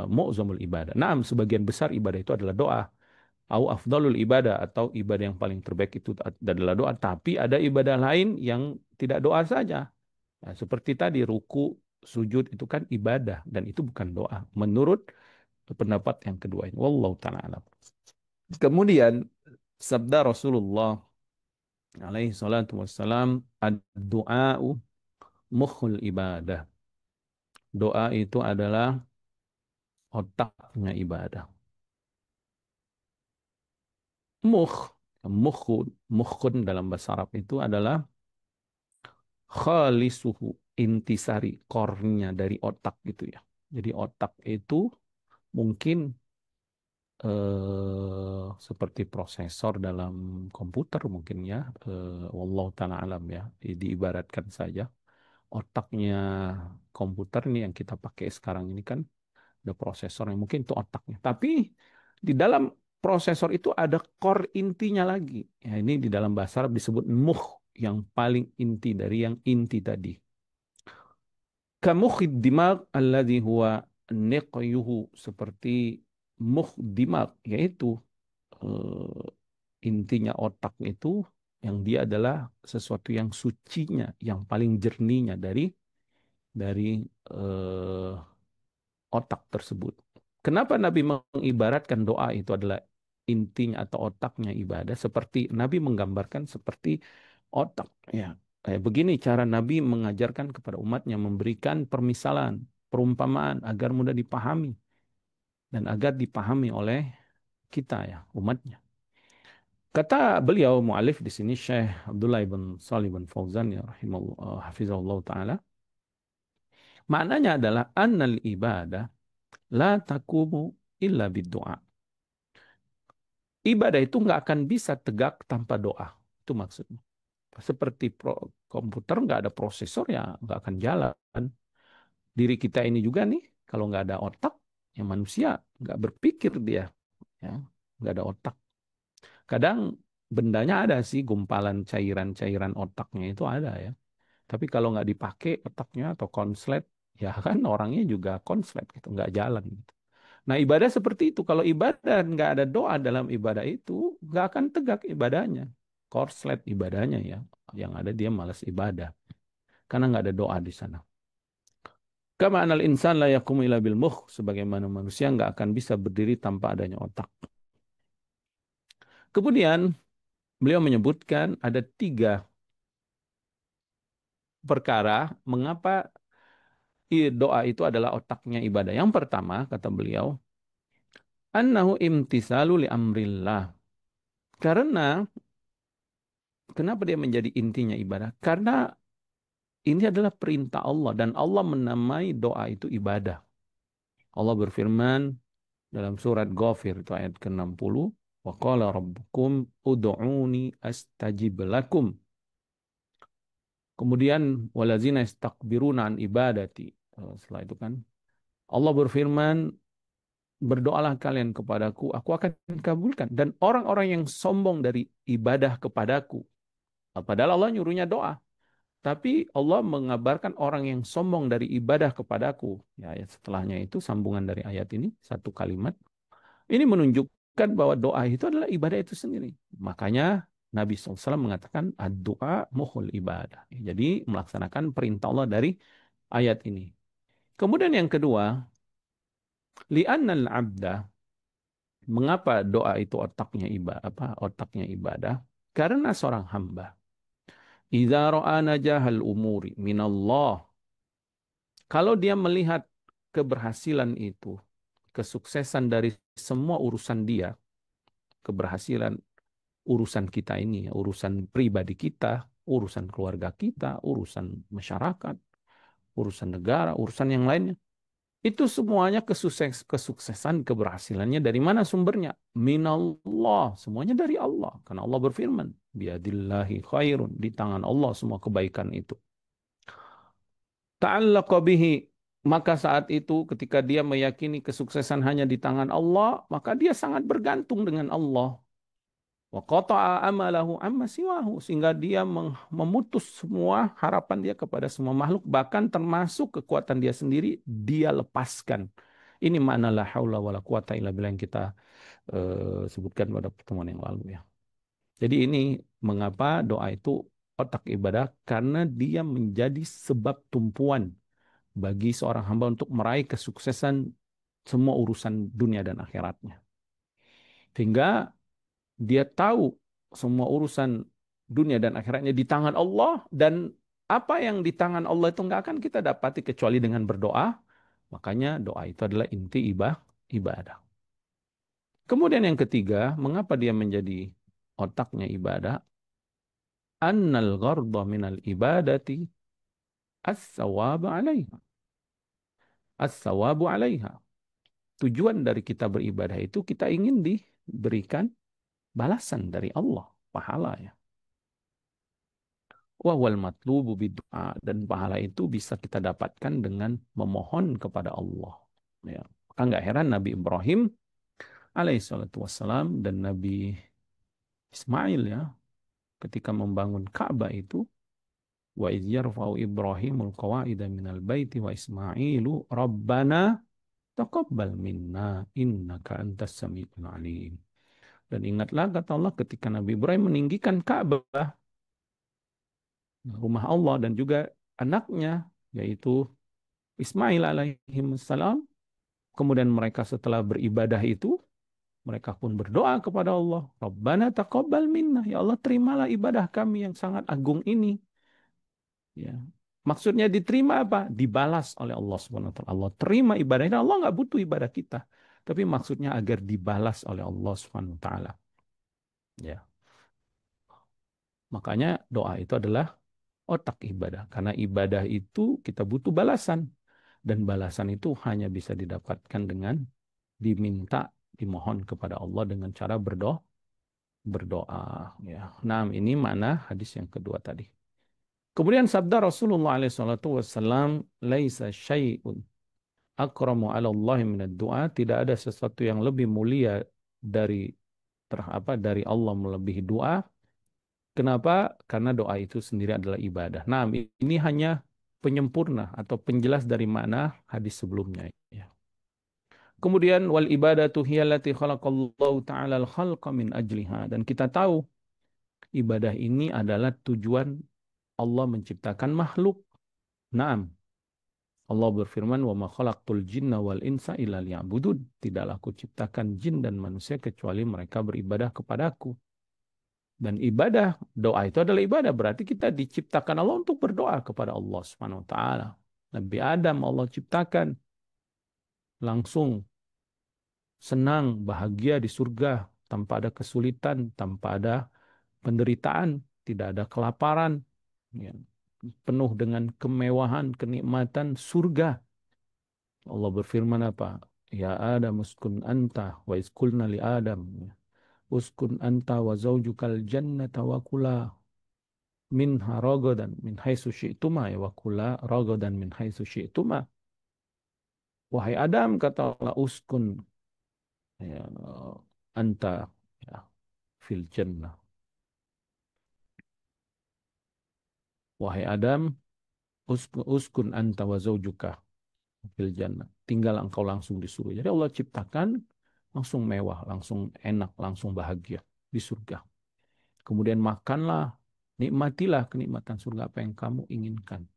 mu'zamul ibadah. Naam, sebagian besar ibadah itu adalah doa. Au afdalul ibadah, atau ibadah yang paling terbaik itu adalah doa. Tapi ada ibadah lain yang tidak doa saja. Nah, seperti tadi ruku, sujud itu kan ibadah dan itu bukan doa. Menurut pendapat yang kedua ini. Wallahu ta'ala alam. Kemudian sabda Rasulullah alaihi salatu wassalam, ad-du'a'u mukhul ibadah. Doa itu adalah otaknya ibadah. Mukh, mukhun, mukhun dalam bahasa Arab itu adalah khalisuhu, intisari, core-nya dari otak gitu ya. Jadi otak itu mungkin seperti prosesor dalam komputer mungkin ya, wallahu ta'ala alam ya, diibaratkan saja otaknya komputer ini yang kita pakai sekarang ini kan ada prosesor yang mungkin itu otaknya, tapi di dalam prosesor itu ada core intinya lagi ya, ini di dalam bahasa Arab disebut muh, yang paling inti dari yang inti tadi. Kamukhid dimag alladhi huwa niqyuhu, seperti muh dimag, yaitu eh, intinya otak itu, yang dia adalah sesuatu yang sucinya, yang paling jernihnya dari eh, otak tersebut. Kenapa Nabi mengibaratkan doa itu adalah intinya atau otaknya ibadah? Seperti Nabi menggambarkan seperti otak. Ya, kayak begini cara Nabi mengajarkan kepada umatnya, memberikan permisalan, perumpamaan agar mudah dipahami dan agar dipahami oleh kita ya, umatnya. Kata beliau mu'alif di sini Syekh Abdullah bin Salih bin Fauzan ya rahimahullah hafizahullah taala. Maknanya adalah annal ibadah la takumu illa bid-du'a. Ibadah itu nggak akan bisa tegak tanpa doa. Itu maksudnya. Seperti komputer nggak ada prosesor ya nggak akan jalan. Diri kita ini juga nih, kalau nggak ada otak, ya manusia nggak berpikir dia. ya, nggak ada otak. Kadang bendanya ada sih, gumpalan cairan-cairan otaknya itu ada ya. Tapi kalau nggak dipakai otaknya atau konslet, ya kan orangnya juga konslet gitu, nggak jalan gitu. Nah ibadah seperti itu. Kalau ibadah nggak ada doa dalam ibadah itu, nggak akan tegak ibadahnya. Korslet ibadahnya ya. Yang ada dia malas ibadah. Karena nggak ada doa di sana. Kama anal insan la yaqumu illa bil mukh. Sebagaimana manusia nggak akan bisa berdiri tanpa adanya otak. Kemudian beliau menyebutkan ada 3 perkara mengapa doa itu adalah otaknya ibadah. Yang pertama, kata beliau, annahu imtisalu li amrillah. Karena kenapa dia menjadi intinya ibadah? Karena ini adalah perintah Allah dan Allah menamai doa itu ibadah. Allah berfirman dalam surat Ghafir itu ayat ke-60, wa qala rabbukum ud'uni astajib lakum. Kemudian walazina istakbiruna an ibadati. Setelah itu kan Allah berfirman, berdoalah kalian kepadaku, aku akan kabulkan. Dan orang-orang yang sombong dari ibadah kepadaku. Padahal Allah nyuruhnya doa. Tapi Allah mengabarkan orang yang sombong dari ibadah kepadaku. Ya, ayat setelahnya itu sambungan dari ayat ini, satu kalimat. Ini menunjukkan bahwa doa itu adalah ibadah itu sendiri. Makanya Nabi SAW mengatakan, doa muhul ibadah. Jadi melaksanakan perintah Allah dari ayat ini. Kemudian yang kedua, li'annal abda. Mengapa doa itu otaknya ibadah? Otaknya ibadah? Karena seorang hamba. Idza ra'a najahal umuri minallah. Kalau dia melihat keberhasilan itu, kesuksesan dari semua urusan dia, keberhasilan urusan kita ini, urusan pribadi kita, urusan keluarga kita, urusan masyarakat, urusan negara, urusan yang lainnya. Itu semuanya kesuksesan, keberhasilannya dari mana sumbernya? Minallah, semuanya dari Allah. Karena Allah berfirman, biadillahi khairun, di tangan Allah semua kebaikan itu. Ta'allaqa bihi, maka saat itu ketika dia meyakini kesuksesan hanya di tangan Allah, maka dia sangat bergantung dengan Allah. Wa qata'a amalahu amma siwahu, sehingga dia memutus semua harapan dia kepada semua makhluk, bahkan termasuk kekuatan dia sendiri dia lepaskan. Ini makna la haula wala quwata illa billah yang kita sebutkan pada pertemuan yang lalu ya. Jadi ini mengapa doa itu otak ibadah, karena dia menjadi sebab tumpuan bagi seorang hamba untuk meraih kesuksesan semua urusan dunia dan akhiratnya. Sehingga dia tahu semua urusan dunia dan akhiratnya di tangan Allah, dan apa yang di tangan Allah itu nggak akan kita dapati kecuali dengan berdoa. Makanya doa itu adalah inti ibadah. Kemudian yang ketiga, mengapa dia menjadi otaknya ibadah? Annal gharda minal ibadati as-sawabu 'alaiha. As-sawabu 'alaiha. Tujuan dari kita beribadah itu kita ingin diberikan balasan dari Allah, pahala ya. Wa wal matlubu bid'a, dan pahala itu bisa kita dapatkan dengan memohon kepada Allah. Ya. Maka nggak heran Nabi Ibrahim alaihissalatu wassalam dan Nabi Ismail ya, ketika membangun Ka'bah itu, wa idh yarfa'u Ibrahimul qawa'ida minal baiti wa Ismailu rabbana taqabbal minna innaka antas samiul alim. Dan ingatlah kata Allah ketika Nabi Ibrahim meninggikan Ka'bah, rumah Allah, dan juga anaknya yaitu Ismail alaihi salam. Kemudian mereka setelah beribadah itu, mereka pun berdoa kepada Allah, Rabbana taqabbal minna, ya Allah terimalah ibadah kami yang sangat agung ini. Ya. Maksudnya diterima apa? Dibalas oleh Allah Subhanahu wa taala. Allah terima ibadah ini. Allah nggak butuh ibadah kita. Tapi maksudnya agar dibalas oleh Allah Subhanahu wa taala. Ya. Makanya doa itu adalah otak ibadah. Karena ibadah itu kita butuh balasan. Dan balasan itu hanya bisa didapatkan dengan diminta, dimohon kepada Allah dengan cara berdoa. Ya. Nah, ini mana hadis yang kedua tadi. Kemudian sabda Rasulullah SAW, laisa syai'un akramu 'ala Allah minad du'a, tidak ada sesuatu yang lebih mulia dari dari Allah melebihi doa. Kenapa? Karena doa itu sendiri adalah ibadah. Nah, ini hanya penyempurna atau penjelas dari mana hadis sebelumnya. Ya. Kemudian wal ibadatu hiyallati khalaqallahu ta'ala al-khalqa min ajliha. Dan kita tahu ibadah ini adalah tujuan Allah menciptakan makhluk. Naam. Allah berfirman, "Wa ma khalaqtul jinna wal insa illa liya'budun." Tidaklah aku ciptakan jin dan manusia kecuali mereka beribadah kepadaku. Dan ibadah, doa itu adalah ibadah. Berarti kita diciptakan Allah untuk berdoa kepada Allah Subhanahu wa taala. Nabi Adam Allah ciptakan langsung senang, bahagia di surga tanpa ada kesulitan, tanpa ada penderitaan, tidak ada kelaparan, ya. Penuh dengan kemewahan, kenikmatan surga. Allah berfirman apa? Ya Adam uskun anta wa iskulna li Adam. Uskun anta wa zaujukal jannata wa kula minha ragadan min haitsu syi'tuma ya wa kula ragadan min haitsu syi'tuma. Wahai Adam, kata Allah, uskun ya, anta ya, fil jannah. Wahai Adam, uskun anta wa zaujuka fil jannah. Tinggal engkau langsung di surga. Jadi Allah ciptakan langsung mewah, langsung enak, langsung bahagia di surga. Kemudian makanlah, nikmatilah kenikmatan surga apa yang kamu inginkan.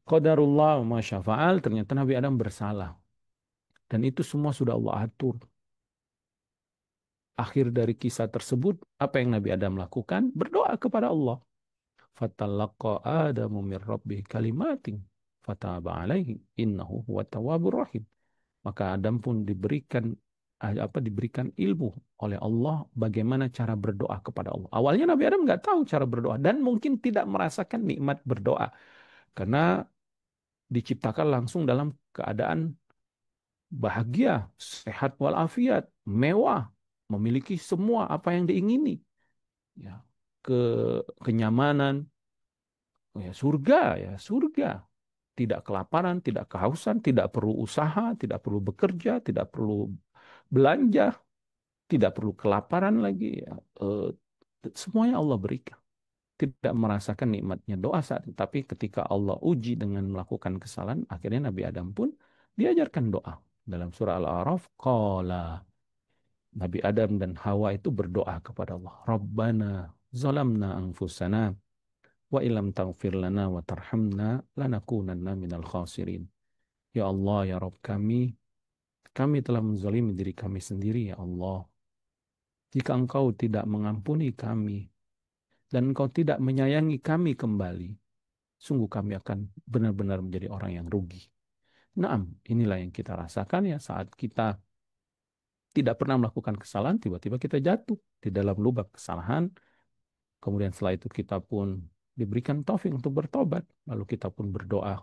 Qadarullah ma syafa'al, ternyata Nabi Adam bersalah. Dan itu semua sudah Allah atur. Akhir dari kisah tersebut, apa yang Nabi Adam lakukan? Berdoa kepada Allah. Fatalaqa Adamu min rabbih kalimatin fataba alaihi innahu huwa tawwabur rahim. Maka Adam pun diberikan ilmu oleh Allah bagaimana cara berdoa kepada Allah. Awalnya Nabi Adam nggak tahu cara berdoa dan mungkin tidak merasakan nikmat berdoa karena diciptakan langsung dalam keadaan bahagia, sehat walafiat, mewah, memiliki semua apa yang diingini, ya, ke kenyamanan, ya surga, ya surga, tidak kelaparan, tidak kehausan, tidak perlu usaha, tidak perlu bekerja, tidak perlu belanja, tidak perlu kelaparan lagi, ya. Eh, Semuanya Allah berikan. Tidak merasakan nikmatnya doa saat itu. Tapi ketika Allah uji dengan melakukan kesalahan, akhirnya Nabi Adam pun diajarkan doa. Dalam surah Al-A'raf, qala Nabi Adam dan Hawa itu berdoa kepada Allah. Rabbana zalamna anfusana wa ilam taghfir lana wa tarhamna lanakunanna minal khasirin. Ya Allah, ya Rabb kami telah menzalimi diri kami sendiri, ya Allah. Jika Engkau tidak mengampuni kami dan Engkau tidak menyayangi kami kembali, sungguh kami akan benar-benar menjadi orang yang rugi. Naam, inilah yang kita rasakan ya saat kita tidak pernah melakukan kesalahan, tiba-tiba kita jatuh di dalam lubang kesalahan. Kemudian setelah itu kita pun diberikan taufik untuk bertobat. Lalu kita pun berdoa.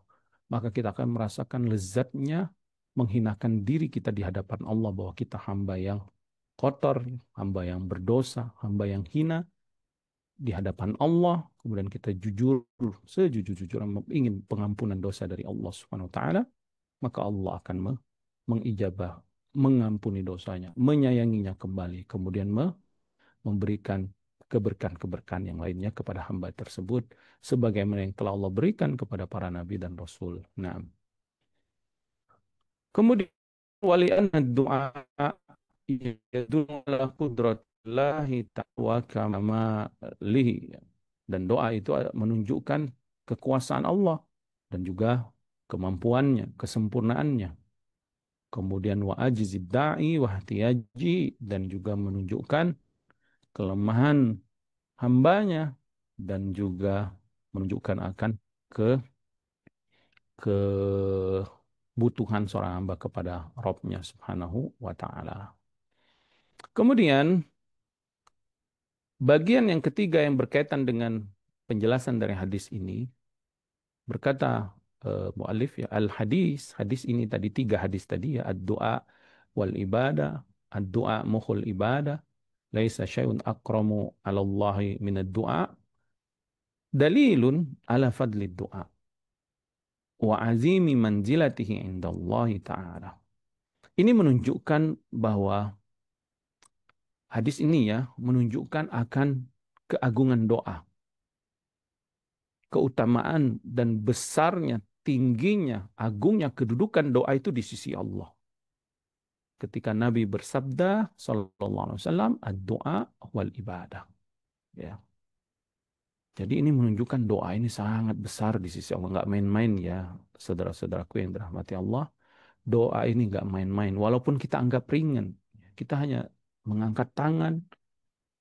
Maka kita akan merasakan lezatnya menghinakan diri kita di hadapan Allah bahwa kita hamba yang kotor, hamba yang berdosa, hamba yang hina di hadapan Allah. Kemudian kita jujur, sejujur-jujur ingin pengampunan dosa dari Allah Subhanahu wa taala, maka Allah akan mengijabah, mengampuni dosanya, menyayanginya kembali, kemudian memberikan keberkahan-keberkahan yang lainnya kepada hamba tersebut sebagaimana yang telah Allah berikan kepada para nabi dan rasul. Nah, kemudian wali anna du'a yadullu ala qudratillahi ta'ala kama lihi, dan doa itu menunjukkan kekuasaan Allah dan juga kemampuannya, kesempurnaannya. Kemudian wa ajizid da'i wa ihtiyaji, dan juga menunjukkan kelemahan hambanya dan juga menunjukkan akan ke kebutuhan seorang hamba kepada Rabb-Nya Subhanahu wa taala. Kemudian bagian yang ketiga yang berkaitan dengan penjelasan dari hadis ini, berkata mu'alif ya, al-hadis, hadis ini tadi tiga hadis tadi ya, ad-du'a wal ibadah, ad-du'a mukhul ibadah, laisa syai'un akramu 'ala Allahi min ad-du'a, dalilun ala fadli du'a wa azimi manzilatihi indallahi ta'ala. Ini menunjukkan bahwa Hadis ini ya menunjukkan akan keagungan doa, keutamaan dan besarnya, tingginya, agungnya kedudukan doa itu di sisi Allah. Ketika Nabi bersabda sallallahu alaihi wasallam, ad-du'a wal ibadah. Ya. Jadi ini menunjukkan doa ini sangat besar di sisi Allah, nggak main-main ya, saudara-saudaraku yang dirahmati Allah. Doa ini nggak main-main, walaupun kita anggap ringan. Kita hanya mengangkat tangan,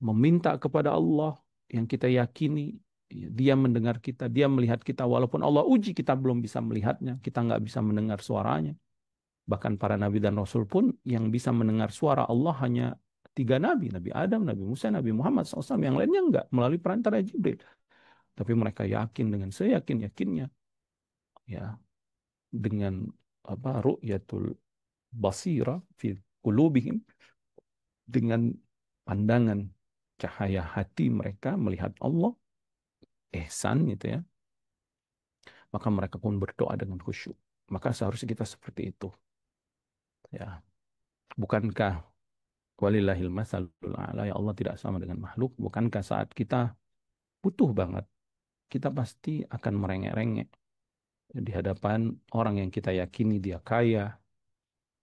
meminta kepada Allah yang kita yakini, ya, Dia mendengar kita, Dia melihat kita, walaupun Allah uji kita belum bisa melihatnya, kita nggak bisa mendengar suaranya. Bahkan para nabi dan rasul pun yang bisa mendengar suara Allah hanya tiga nabi, Nabi Adam, Nabi Musa, Nabi Muhammad SAW. Yang lainnya enggak, melalui perantara Jibril. Tapi mereka yakin dengan seyakin-yakinnya, ya, dengan apa ru'yatul basira fi qulubihim, dengan pandangan cahaya hati mereka melihat Allah, ihsan gitu ya, maka mereka pun berdoa dengan khusyuk. Maka seharusnya kita seperti itu, ya. Bukankah walillahil masalul a'la, ya Allah tidak sama dengan makhluk? Bukankah saat kita butuh banget, kita pasti akan merengek-rengek di hadapan orang yang kita yakini dia kaya,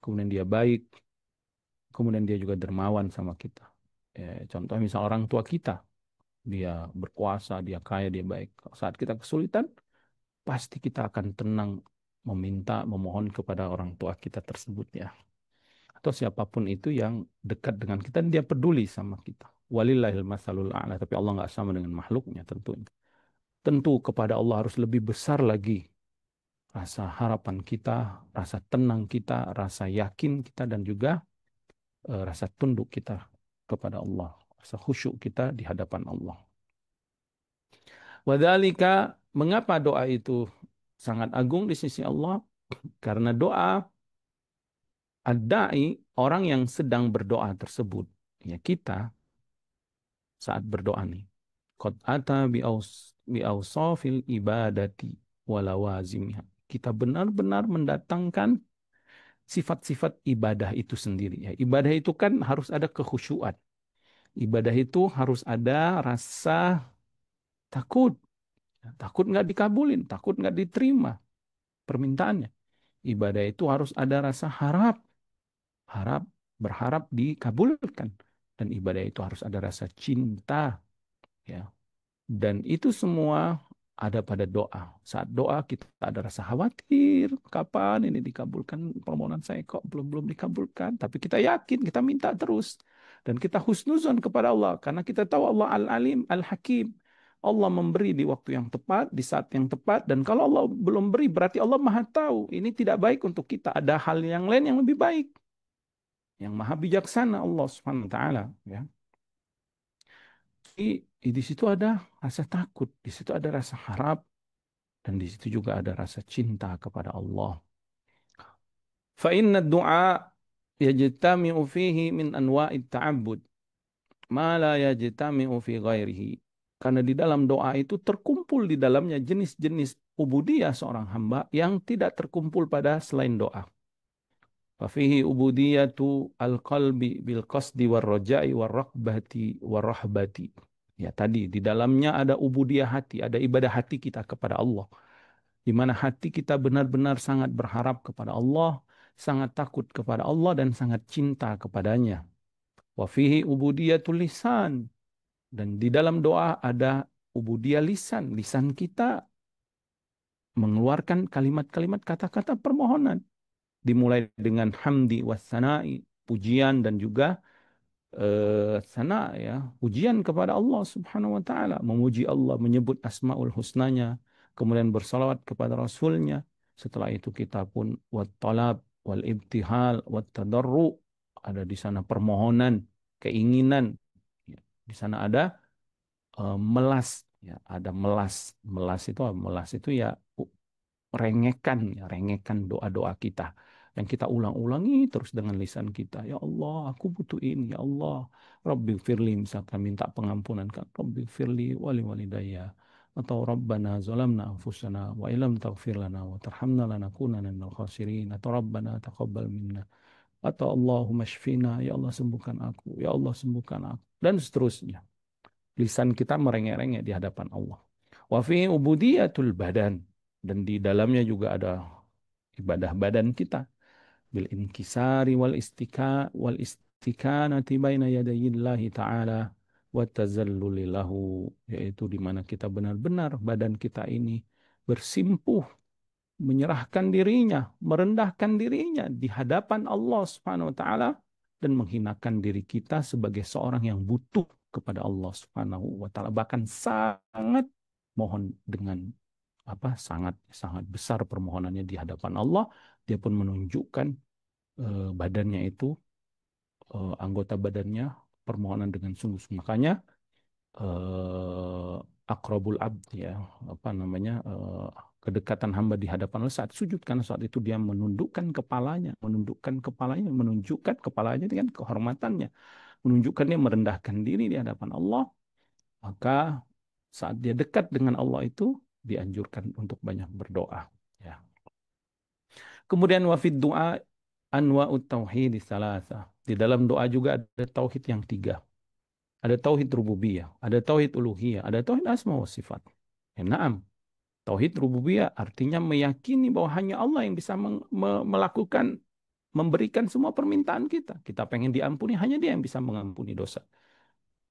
kemudian dia baik, kemudian dia juga dermawan sama kita. Contoh misal orang tua kita, dia berkuasa, dia kaya, dia baik. Saat kita kesulitan, pasti kita akan tenang meminta, memohon kepada orang tua kita tersebut ya. Atau siapapun itu yang dekat dengan kita, dia peduli sama kita. Walillahil masalul a'la. Tapi Allah nggak sama dengan makhluknya tentunya. Tentu kepada Allah harus lebih besar lagi rasa harapan kita, rasa tenang kita, rasa yakin kita, dan juga rasa tunduk kita kepada Allah, rasa khusyuk kita di hadapan Allah. Wadhalika, mengapa doa itu sangat agung di sisi Allah? Karena doa ad-da'i, orang yang sedang berdoa tersebut, ya kita saat berdoa nih, qad ata bi awsafil ibadati walawazimha. Kita benar-benar mendatangkan sifat-sifat ibadah itu sendiri ya. Ibadah itu kan harus ada kekhusyuan. Ibadah itu harus ada rasa takut. Takut nggak dikabulin, takut nggak diterima permintaannya. Ibadah itu harus ada rasa harap, harap, berharap dikabulkan. Dan ibadah itu harus ada rasa cinta, ya. Dan itu semua ada pada doa. Saat doa kita ada rasa khawatir, kapan ini dikabulkan permohonan saya kok belum dikabulkan. Tapi kita yakin, kita minta terus. Dan kita husnuzon kepada Allah. Karena kita tahu Allah Al-Alim, Al-Hakim. Allah memberi di waktu yang tepat, di saat yang tepat. Dan kalau Allah belum beri, berarti Allah maha tahu. Ini tidak baik untuk kita. Ada hal yang lain yang lebih baik. Yang maha bijaksana Allah Subhanahu wa taala, ya. Di situ ada rasa takut, di situ ada rasa harap, dan di situ juga ada rasa cinta kepada Allah. Fa inna du'a yajtami'u fihi min anwa'it ta'abbud ma la yajtami'u fi ghairihi. Karena di dalam doa itu terkumpul di dalamnya jenis-jenis ubudiyah seorang hamba yang tidak terkumpul pada selain doa. Fafihi ubudiyatu al-qalbi bil qasdi war raja'i war raqbati war rahbati. Ya tadi di dalamnya ada ubudiyah hati, ada ibadah hati kita kepada Allah. Di mana hati kita benar-benar sangat berharap kepada Allah, sangat takut kepada Allah dan sangat cinta kepadanya. Wa fihi ubudiyatul lisan, dan di dalam doa ada ubudiyah lisan. Lisan kita mengeluarkan kalimat-kalimat kata-kata permohonan. Dimulai dengan hamdi wassana'i, pujian dan juga sana ya, pujian kepada Allah Subhanahu wa taala, memuji Allah, menyebut asmaul husnanya, kemudian bersalawat kepada rasulnya. Setelah itu kita pun wat talab wal ibtihal wat tadarru, ada di sana permohonan, keinginan. Ya, di sana ada melas, ya, ada melas. Melas itu ya rengekan, ya, rengekan doa-doa kita yang kita ulang-ulangi terus dengan lisan kita. Ya Allah, aku butuh ini. Ya Allah, Rabbi firli, misalkan minta pengampunan kan, Rabbi firli wali walidayya, atau Rabbana zalamna anfusana wa ilam taghfir lana wa tarhamna lanakunanna minal khasirin, atau Rabbana taqabbal minna atau Allahumma shfina, ya Allah sembuhkan aku, ya Allah sembuhkan aku, dan seterusnya. Lisan kita merengek-rengek di hadapan Allah. Wa fi ubudiyatul badan, dan di dalamnya juga ada ibadah badan kita, bil inkisari wal istikanati baina yadayillahi ta'ala wa tazalluli lahu, yaitu di mana kita benar-benar badan kita ini bersimpuh, menyerahkan dirinya, merendahkan dirinya di hadapan Allah Subhanahu wa taala, dan menghinakan diri kita sebagai seorang yang butuh kepada Allah Subhanahu wa taala, bahkan sangat mohon dengan sangat sangat besar permohonannya di hadapan Allah. Dia pun menunjukkan badannya itu, anggota badannya, permohonan dengan sungguh-sungguh. Makanya eh, akrabul abd, ya, apa namanya, kedekatan hamba di hadapan Allah saat sujud, karena saat itu dia menunjukkan kepalanya dengan kehormatannya, menunjukkan dia merendahkan diri di hadapan Allah. Maka saat dia dekat dengan Allah itu dianjurkan untuk banyak berdoa, ya. Kemudian wafid doa anwa'ut tauhid salasa. Di dalam doa juga ada tauhid yang tiga. Ada tauhid rububiyah, ada tauhid uluhiyah, ada tauhid asma wa sifat. Ya, naam. Tauhid rububiyah artinya meyakini bahwa hanya Allah yang bisa melakukan, memberikan semua permintaan kita. Kita pengen diampuni, hanya Dia yang bisa mengampuni dosa.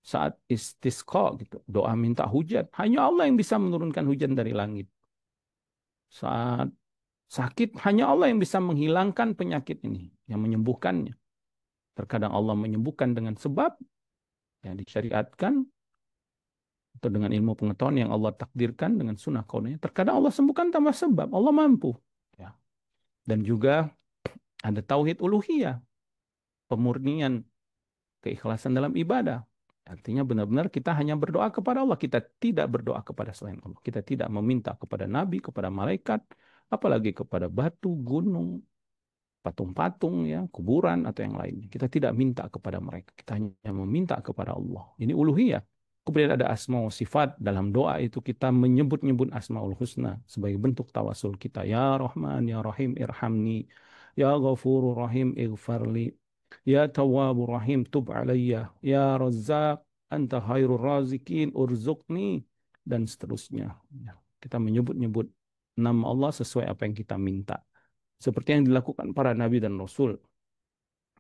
Saat istisqa gitu, doa minta hujan, hanya Allah yang bisa menurunkan hujan dari langit. Saat sakit, hanya Allah yang bisa menghilangkan penyakit ini, yang menyembuhkannya. Terkadang Allah menyembuhkan dengan sebab yang disyariatkan, atau dengan ilmu pengetahuan yang Allah takdirkan dengan sunnah kauniyah. Terkadang Allah sembuhkan tanpa sebab, Allah mampu. Ya. Dan juga ada tauhid uluhiyah, pemurnian, keikhlasan dalam ibadah. Artinya benar-benar kita hanya berdoa kepada Allah. Kita tidak berdoa kepada selain Allah. Kita tidak meminta kepada nabi, kepada malaikat, apalagi kepada batu, gunung, patung-patung, ya, kuburan atau yang lainnya. Kita tidak minta kepada mereka. Kita hanya meminta kepada Allah. Ini uluhiyah. Kemudian ada asma wa sifat. Dalam doa itu kita menyebut-nyebut asmaul husna sebagai bentuk tawasul kita. Ya Rahman, Ya Rahim, irhamni. Ya Ghafurur Rahim, ighfarli. Ya Tawwabur Rahim, tub alayya. Ya Razzaq, anta khairur razikin, urzuqni. Dan seterusnya. Ya. Kita menyebut-nyebut nama Allah sesuai apa yang kita minta. Seperti yang dilakukan para nabi dan rasul.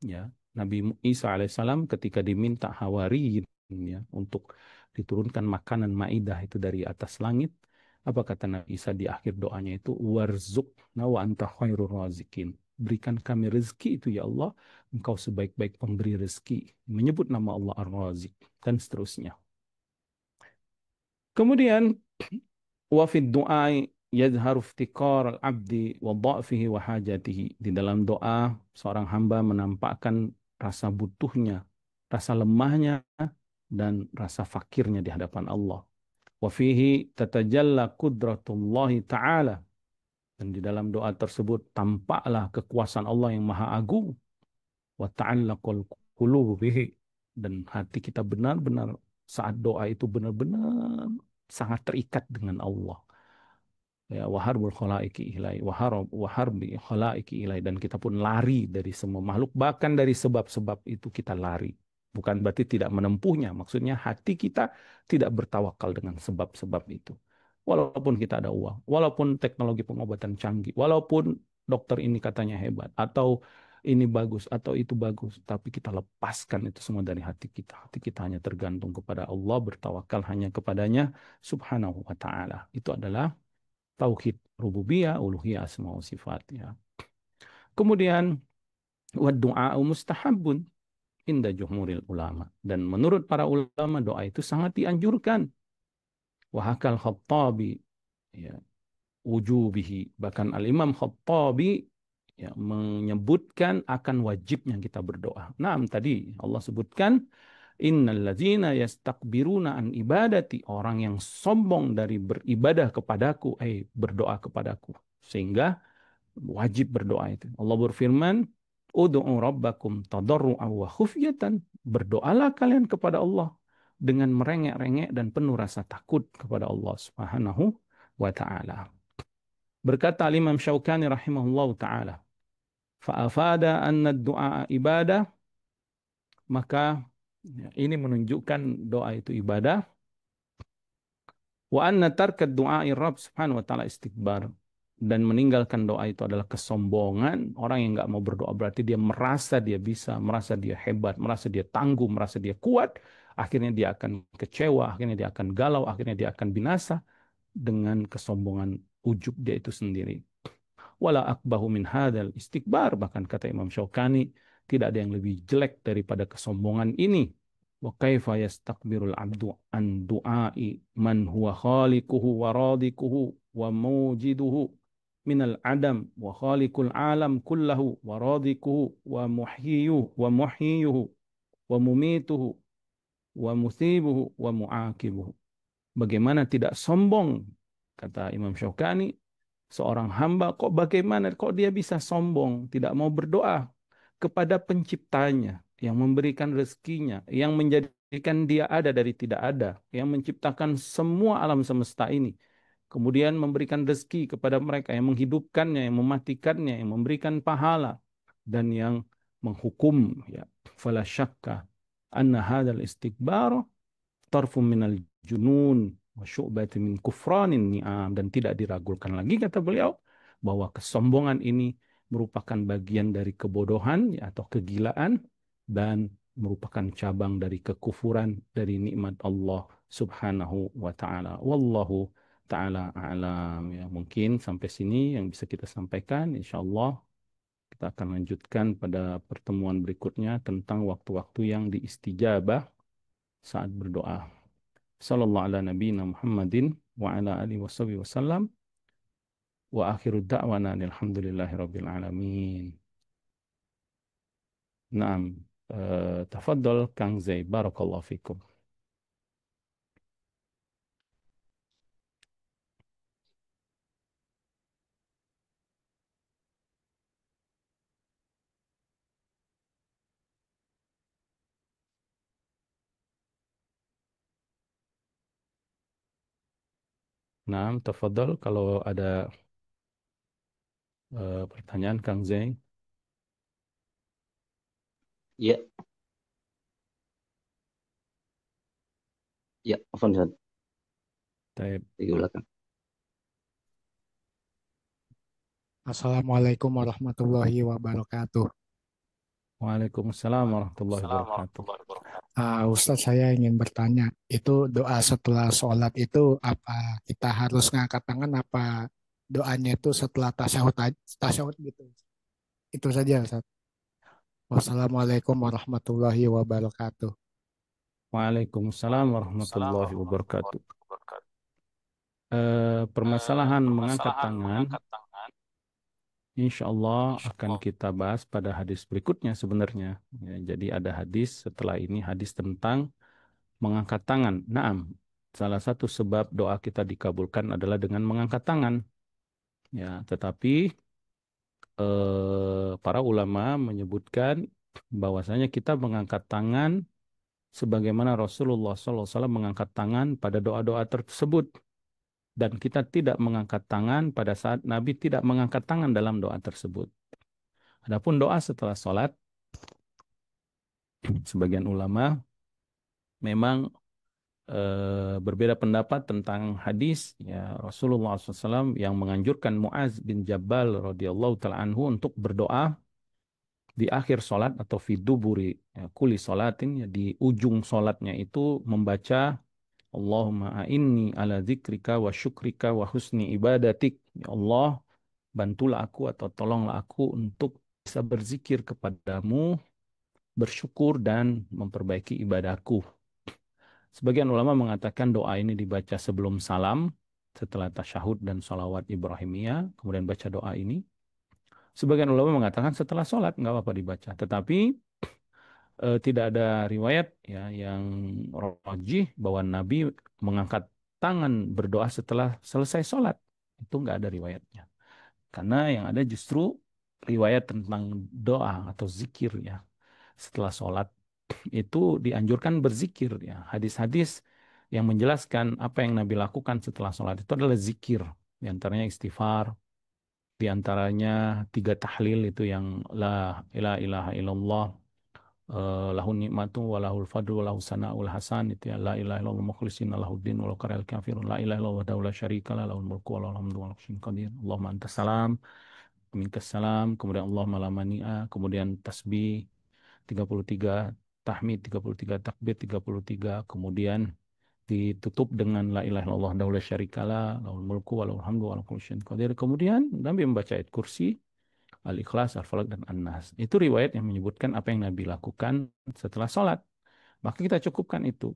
Ya, Nabi Isa alaihissalam ketika diminta hawariyin, ya, untuk diturunkan makanan maidah itu dari atas langit, apa kata Nabi Isa di akhir doanya itu, warzuqna wa anta khairur razikin. Berikan kami rezeki itu ya Allah, engkau sebaik-baik pemberi rezeki. Menyebut nama Allah Ar-Razik dan seterusnya. Kemudian wa fid du'ai yadhharu iftikar al-abdi wa dha'fihi wa hajatihi. Di dalam doa, seorang hamba menampakkan rasa butuhnya, rasa lemahnya, dan rasa fakirnya di hadapan Allah. Wa fihi tatajalla qudratullahi ta'ala. Dan di dalam doa tersebut tampaklah kekuasaan Allah yang maha agung. Wa ta'allaqul qulubu bihi. Dan hati kita benar-benar saat doa itu benar-benar sangat terikat dengan Allah. Ya, waharbul khalaiki ilai, waharbi khalaiki ilai, dan kita pun lari dari semua makhluk, bahkan dari sebab-sebab itu kita lari. Bukan berarti tidak menempuhnya, maksudnya hati kita tidak bertawakal dengan sebab-sebab itu. Walaupun kita ada uang, walaupun teknologi pengobatan canggih, walaupun dokter ini katanya hebat, atau ini bagus, atau itu bagus, tapi kita lepaskan itu semua dari hati kita. Hati kita hanya tergantung kepada Allah, bertawakal hanya kepadanya subhanahu wa ta'ala. Itu adalah tauhid rububiyah, uluhiyah, asma wa sifat, ya. Kemudian wa du'a mustahabun inda jumhuril ulama, dan menurut para ulama doa itu sangat dianjurkan. Wa hakal Khattabi, ya, wujubihi, bahkan Al-Imam Khattabi, ya, menyebutkan akan wajibnya kita berdoa. Nah, tadi Allah sebutkan innal ladzina yastakbiruna an ibadati, orang yang sombong dari beribadah kepadaku, berdoa kepadaku. Sehingga wajib berdoa itu. Allah berfirman, ud'u rabbakum tadarru'an wa khufyatan. Berdoalah kalian kepada Allah dengan merengek-rengek dan penuh rasa takut kepada Allah Subhanahu wa taala. Berkata Imam Syaukani rahimahullah taala, Fa'afada anna du'a ibadah, maka ya, ini menunjukkan doa itu ibadah. Wa anna tarkat du'ai Rabb subhanahu wa ta'ala istikbar. Dan meninggalkan doa itu adalah kesombongan. Orang yang nggak mau berdoa berarti dia merasa dia bisa, merasa dia hebat, merasa dia tangguh, merasa dia kuat. Akhirnya dia akan kecewa, akhirnya dia akan galau, akhirnya dia akan binasa dengan kesombongan ujub dia itu sendiri. Wala akbahu min hadal istikbar. Bahkan kata Imam Syaukani, tidak ada yang lebih jelek daripada kesombongan ini. Wa kaifa yastakbirul abdu an du'ai man huwa khaliquhu wa radikuhu wa mujiduhu minal adam wa khaliqul alam kullahu wa radikuhu wa muhyiyuhu wa mumituhu wa musibuhu wa muakibuhu. Bagaimana tidak sombong, kata Imam Syaukani, seorang hamba kok bagaimana kok dia bisa sombong, tidak mau berdoa kepada penciptanya yang memberikan rezekinya, yang menjadikan dia ada dari tidak ada, yang menciptakan semua alam semesta ini. Kemudian memberikan rezeki kepada mereka, yang menghidupkannya, yang mematikannya, yang memberikan pahala dan yang menghukum, ya. Fala syakka anna hadzal istikbar tarfum minal junun wa syu'bati min kufranin ni'am. Dan tidak diragukan lagi kata beliau bahwa kesombongan ini merupakan bagian dari kebodohan ya, atau kegilaan, dan merupakan cabang dari kekufuran dari nikmat Allah subhanahu wa ta'ala. Wallahu ta'ala a'lam. Ya, mungkin sampai sini yang bisa kita sampaikan. Insyaallah kita akan lanjutkan pada pertemuan berikutnya tentang waktu-waktu yang diistijabah saat berdoa. Sallallahu ala nabiyina Muhammadin wa ala alihi wasallam wa akhiru da'wana alhamdulillahi rabbil alamin. Naam, tafadhol Kang Zai, barakallahu fikum. Naam, tafadhol kalau ada pertanyaan Kang Zai. Ya, ya, Afwan Ustaz. Taib. Di belakang. Assalamualaikum warahmatullahi wabarakatuh. Waalaikumsalam warahmatullahi wabarakatuh. Ustadz, saya ingin bertanya, itu doa setelah sholat itu apa kita harus ngangkat tangan, apa doanya itu setelah tasyahud gitu? Itu saja, Ustadz. Wassalamualaikum warahmatullahi wabarakatuh. Waalaikumsalam warahmatullahi wabarakatuh. Permasalahan mengangkat tangan insya Allah akan kita bahas pada hadis berikutnya sebenarnya. Ya, jadi ada hadis setelah ini, hadis tentang mengangkat tangan. Naam, salah satu sebab doa kita dikabulkan adalah dengan mengangkat tangan. Ya, tetapi para ulama menyebutkan bahwasanya kita mengangkat tangan sebagaimana Rasulullah SAW mengangkat tangan pada doa-doa tersebut. Dan kita tidak mengangkat tangan pada saat Nabi tidak mengangkat tangan dalam doa tersebut. Adapun doa setelah sholat, sebagian ulama memang berbeda pendapat tentang hadis ya Rasulullah SAW yang menganjurkan Muaz bin Jabal radhiyallahu taala anhu untuk berdoa di akhir sholat atau fiduburi ya, kuli sholatin ya, di ujung sholatnya itu membaca Allahumma a'inni ala dzikrika wa syukrika wa husni ibadatik. Ya Allah, bantulah aku atau tolonglah aku untuk bisa berzikir kepadamu, bersyukur dan memperbaiki ibadahku. Sebagian ulama mengatakan doa ini dibaca sebelum salam, setelah tasyahud dan sholawat Ibrahimiyah, kemudian baca doa ini. Sebagian ulama mengatakan setelah sholat nggak apa-apa dibaca. Tetapi tidak ada riwayat ya yang rajih bahwa Nabi mengangkat tangan berdoa setelah selesai sholat. Itu nggak ada riwayatnya. Karena yang ada justru riwayat tentang doa atau zikir ya setelah sholat itu dianjurkan berzikir ya. Hadis-hadis yang menjelaskan apa yang Nabi lakukan setelah sholat itu adalah zikir. Di antaranya istighfar, Di antaranya 3 tahlil itu yang la ilaha illallah, lahun nikmatu wa lahul fadlu wa lahus sana'ul hasan, itu ya la ilaha illallah mukhlishina lahuddin walau karihal kafirun, la ilaha illallah wahdahu la syarika lah lahul mulku wa lahul hamdu wa lahu kullun qadir, Allahumma antas salam minkas salam, kemudian Allahumma la mani'a, kemudian tasbih 33, tahmid 33, takbir 33, kemudian ditutup dengan la ilaha illallah wahdahu la syarikalah lahul mulku wa lahul hamdu wa lahu kullun qadir. Kemudian Nabi membaca ayat kursi, Al-Ikhlas, Al-Falaq, dan An-Nas. Itu riwayat yang menyebutkan apa yang Nabi lakukan setelah sholat. Maka kita cukupkan itu.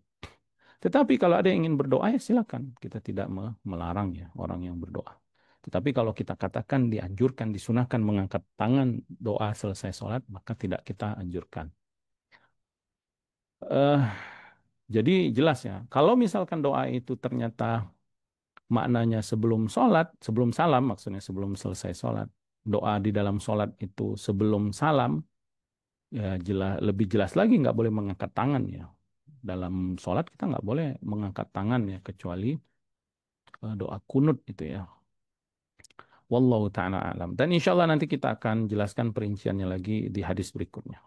Tetapi kalau ada yang ingin berdoa, ya silakan. Kita tidak melarang ya orang yang berdoa. Tetapi kalau kita katakan dianjurkan, disunahkan mengangkat tangan doa selesai sholat, maka tidak kita anjurkan. Eh, jadi jelas ya, kalau misalkan doa itu ternyata maknanya sebelum sholat, sebelum salam, maksudnya sebelum selesai sholat, doa di dalam sholat itu sebelum salam, ya jelas, lebih jelas lagi nggak boleh mengangkat tangan ya. Dalam sholat kita nggak boleh mengangkat tangan ya, kecuali doa kunut itu ya. Wallahu ta'ala alam. Dan insya Allah nanti kita akan jelaskan perinciannya lagi di hadis berikutnya.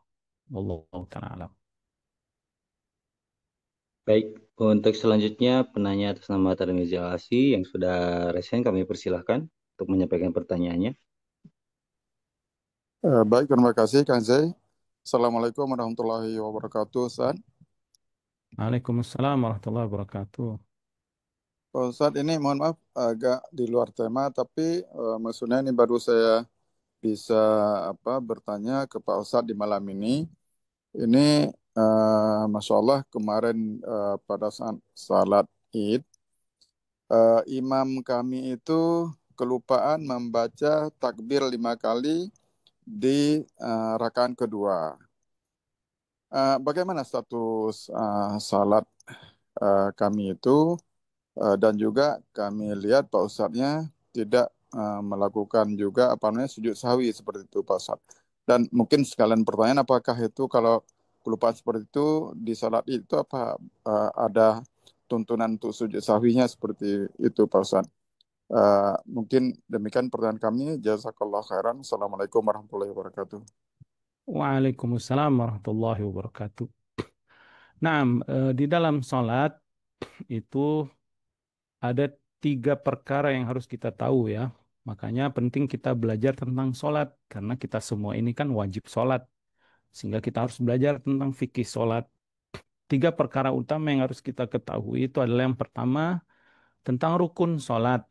Wallahu ta'ala alam. Baik, untuk selanjutnya penanya atas nama Tarmizi Al-Asi yang sudah resen kami persilahkan untuk menyampaikan pertanyaannya. Baik, terima kasih Kang Zai. Assalamualaikum warahmatullahi wabarakatuh, Ustaz. Waalaikumsalam warahmatullahi wabarakatuh. Ustaz, ini mohon maaf agak di luar tema, tapi maksudnya ini baru saya bisa bertanya ke Pak Ustaz di malam ini. Ini Masya Allah kemarin pada saat salat Id, imam kami itu kelupaan membaca takbir 5 kali di rakaat kedua. Bagaimana status salat kami itu, dan juga kami lihat Pak Ustadznya tidak melakukan juga sujud sahwi seperti itu Pak Ustadz. Dan mungkin sekalian pertanyaan, apakah itu kalau kelupaan seperti itu di salat itu ada tuntunan untuk sujud sahwinya seperti itu Pak Ustadz. Mungkin demikian pertanyaan kami. Jazakallah khairan. Assalamualaikum warahmatullahi wabarakatuh. Waalaikumsalam warahmatullahi wabarakatuh. Nah, di dalam sholat itu ada 3 perkara yang harus kita tahu ya. Makanya penting kita belajar tentang sholat. Karena kita semua ini kan wajib sholat. Sehingga kita harus belajar tentang fikih sholat. 3 perkara utama yang harus kita ketahui itu adalah yang pertama tentang rukun sholat.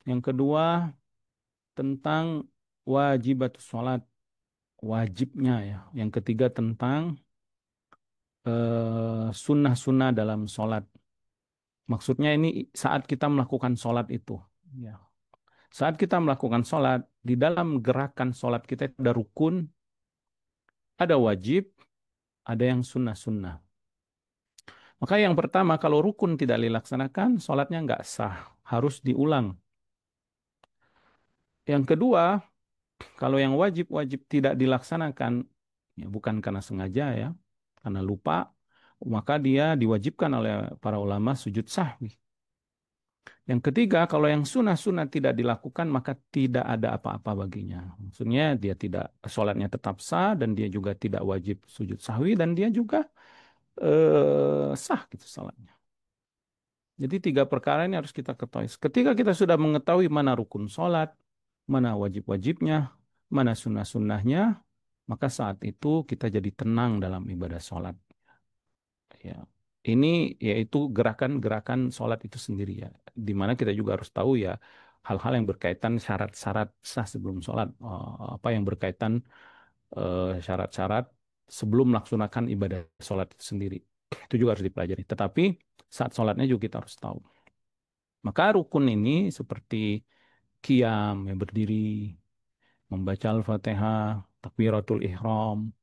Yang kedua tentang wajibatus sholat. Wajibnya ya. Yang ketiga tentang sunnah-sunnah dalam sholat. Maksudnya ini saat kita melakukan sholat itu. Ya. Saat kita melakukan sholat, di dalam gerakan sholat kita itu ada rukun, ada wajib, ada yang sunnah-sunnah. Maka yang pertama, kalau rukun tidak dilaksanakan, sholatnya nggak sah. Harus diulang. Yang kedua, kalau yang wajib-wajib tidak dilaksanakan, ya bukan karena sengaja ya, karena lupa, maka dia diwajibkan oleh para ulama sujud sahwi. Yang ketiga, kalau yang sunnah-sunnah tidak dilakukan, maka tidak ada apa-apa baginya. Maksudnya dia tidak, sholatnya tetap sah, dan dia juga tidak wajib sujud sahwi, dan dia juga sah gitu sholatnya. Jadi 3 perkara ini harus kita ketahui. Ketika kita sudah mengetahui mana rukun sholat, mana wajib-wajibnya, mana sunnah-sunnahnya, maka saat itu kita jadi tenang dalam ibadah sholat. Ya. Ini yaitu gerakan-gerakan sholat itu sendiri ya. Di mana kita juga harus tahu ya hal-hal yang berkaitan syarat-syarat sah sebelum sholat. Apa yang berkaitan syarat-syarat sebelum melaksanakan ibadah sholat itu sendiri. Itu juga harus dipelajari. Tetapi saat sholatnya juga kita harus tahu. Maka rukun ini seperti qiyam, yang berdiri, membaca Al-Fatihah, takbiratul ihram,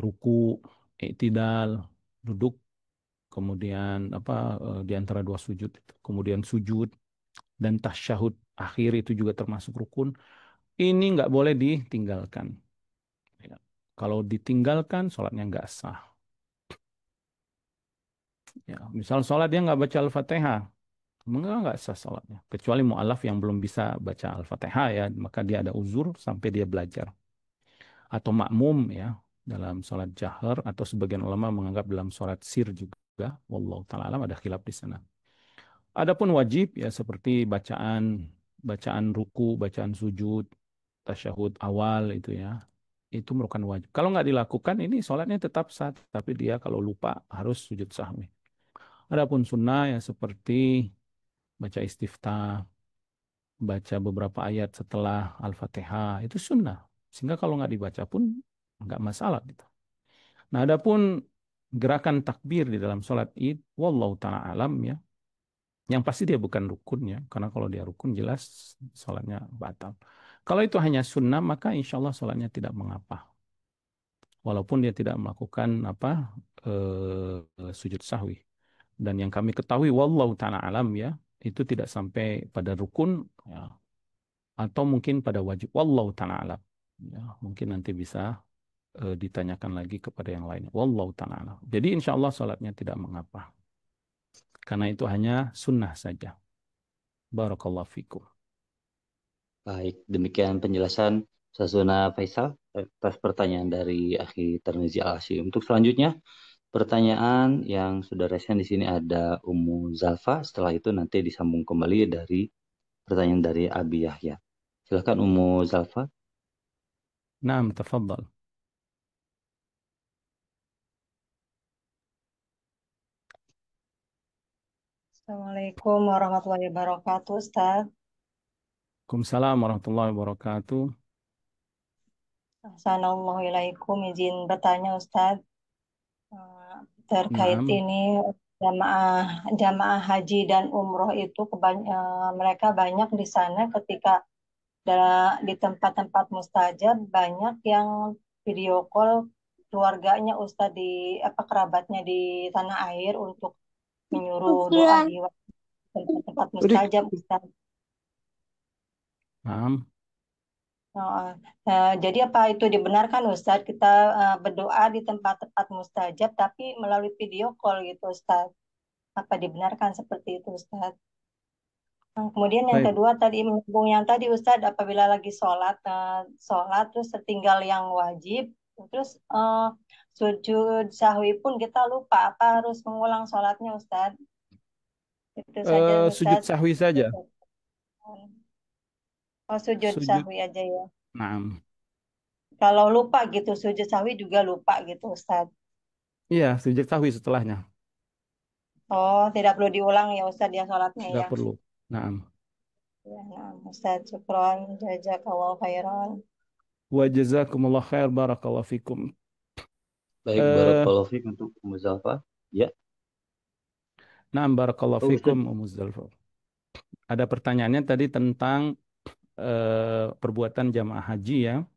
ruku, i'tidal, duduk, kemudian di antara 2 sujud, kemudian sujud dan tasyahud akhir itu juga termasuk rukun. Ini nggak boleh ditinggalkan. Ya. Kalau ditinggalkan, sholatnya nggak sah. Ya, misal sholat dia nggak baca Al-Fatihah, Enggak sah salatnya. Kecuali mu'alaf yang belum bisa baca Al-Fatihah ya, maka dia ada uzur sampai dia belajar. Atau makmum ya, dalam sholat jahar, atau sebagian ulama menganggap dalam sholat sir juga. Wallahu ta'ala alam, ada khilaf di sana. Adapun wajib ya seperti bacaan bacaan ruku, bacaan sujud, tasyahud awal itu ya. Itu merupakan wajib. Kalau nggak dilakukan ini sholatnya tetap sah, tapi dia kalau lupa harus sujud sahwi. Adapun sunnah ya seperti baca istiftah, baca beberapa ayat setelah Al-Fatihah itu sunnah. Sehingga kalau nggak dibaca pun nggak masalah gitu. Nah, adapun gerakan takbir di dalam sholat id, wallahu ta'ala alam ya, yang pasti dia bukan rukun ya, karena kalau dia rukun jelas sholatnya batal. Kalau itu hanya sunnah, maka insya Allah sholatnya tidak mengapa. Walaupun dia tidak melakukan apa sujud sahwi. Dan yang kami ketahui, wallahu ta'ala alam ya, itu tidak sampai pada rukun ya, atau mungkin pada wajib. Wallahu ta'ala alam. Ya, mungkin nanti bisa ditanyakan lagi kepada yang lain. Wallahu ta'ala alam. Jadi insya Allah sholatnya tidak mengapa. Karena itu hanya sunnah saja. Barakallahu fikum. Baik, demikian penjelasan Sasuna Faisal atas pertanyaan dari Akhi Tarmizi Al-Asyim. Untuk selanjutnya, pertanyaan yang sudah resen di sini ada Ummu Zalfa. Setelah itu nanti disambung kembali dari pertanyaan dari Abi Yahya. Silakan Ummu Zalfa. Naam, tafadhal. Assalamualaikum warahmatullahi wabarakatuh, Ustaz. Waalaikumsalam warahmatullahi wabarakatuh. Assalamualaikum, izin bertanya, Ustaz. Eh, Terkait Naam. ini jamaah jamaah haji dan umroh itu mereka banyak di sana ketika di tempat-tempat mustajab banyak yang video call keluarganya Ustaz di apa kerabatnya di tanah air untuk menyuruh doa di tempat-tempat mustajab, Ustaz. Naam. Oh, jadi apa itu dibenarkan Ustaz kita berdoa di tempat-tempat mustajab tapi melalui video call gitu Ustaz? Apa dibenarkan seperti itu Ustaz? Nah, kemudian yang Baik. kedua tadi menyambung yang tadi Ustaz apabila lagi sholat terus tertinggal yang wajib terus sujud sahwi pun kita lupa apa harus mengulang sholatnya Ustaz? Itu saja Sujud Ustaz. sahwi saja. Oh, sujud Sujud. sahwi aja ya. Naam. Kalau lupa gitu sujud sahwi juga lupa gitu Ustaz. Iya, sujud sahwi setelahnya. Oh, tidak perlu diulang ya Ustadz ya sholatnya Nggak ya. perlu. Naam. Ya, nah, Ustadz, syukron, jazakallah khairan. Wa jazakumullah khair, barakallahu fikum. Baik, Eh, Barakallahu Fik untuk Ummu Zalfa. Ya, Naam, barakallahu oh, fikum, Ustaz. Ummu Zalfa. Ada pertanyaannya tadi tentang perbuatan jamaah haji ya,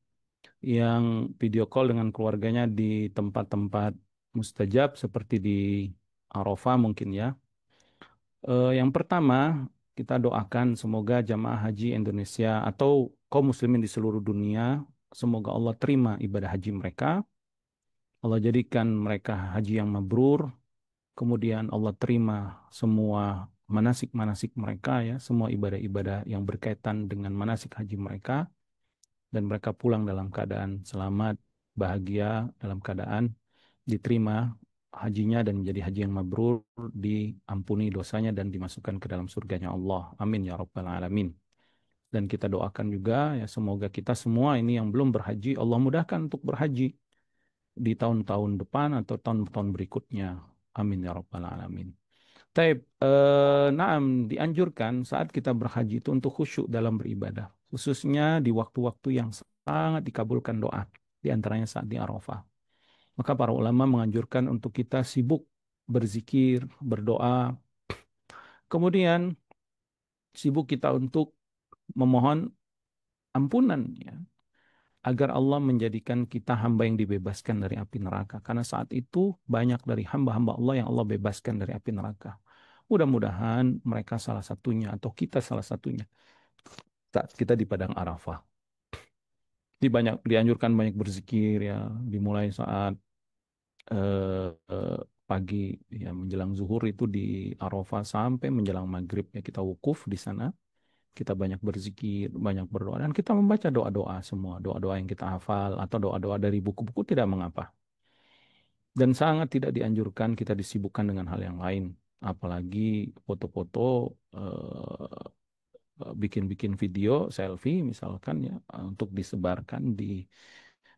yang video call dengan keluarganya di tempat-tempat mustajab seperti di Arafah mungkin ya. Yang pertama, kita doakan semoga jamaah haji Indonesia atau kaum muslimin di seluruh dunia, semoga Allah terima ibadah haji mereka. Allah jadikan mereka haji yang mabrur. Kemudian Allah terima semua manasik-manasik mereka ya, semua ibadah-ibadah yang berkaitan dengan manasik haji mereka. Dan mereka pulang dalam keadaan selamat, bahagia, dalam keadaan diterima hajinya dan menjadi haji yang mabrur, diampuni dosanya dan dimasukkan ke dalam surganya Allah. Amin ya rabbal alamin. Dan kita doakan juga ya semoga kita semua ini yang belum berhaji Allah mudahkan untuk berhaji di tahun-tahun depan atau tahun-tahun berikutnya. Amin ya rabbal alamin. Taib, naam dianjurkan saat kita berhaji itu untuk khusyuk dalam beribadah, khususnya di waktu-waktu yang sangat dikabulkan doa, di antaranya saat di Arafah. Maka para ulama menganjurkan untuk kita sibuk berzikir, berdoa, kemudian sibuk kita untuk memohon ampunan ya, agar Allah menjadikan kita hamba yang dibebaskan dari api neraka. Karena saat itu banyak dari hamba-hamba Allah yang Allah bebaskan dari api neraka. Mudah-mudahan mereka salah satunya atau kita salah satunya saat kita di padang Arafah. Dianjurkan banyak berzikir ya, dimulai saat pagi ya menjelang zuhur itu di Arafah sampai menjelang maghrib ya kita wukuf di sana. Kita banyak berzikir, banyak berdoa, dan kita membaca doa-doa semua, doa-doa yang kita hafal atau doa-doa dari buku-buku tidak mengapa. Dan sangat tidak dianjurkan kita disibukkan dengan hal yang lain, apalagi foto-foto, bikin-bikin video, selfie misalkan ya, untuk disebarkan di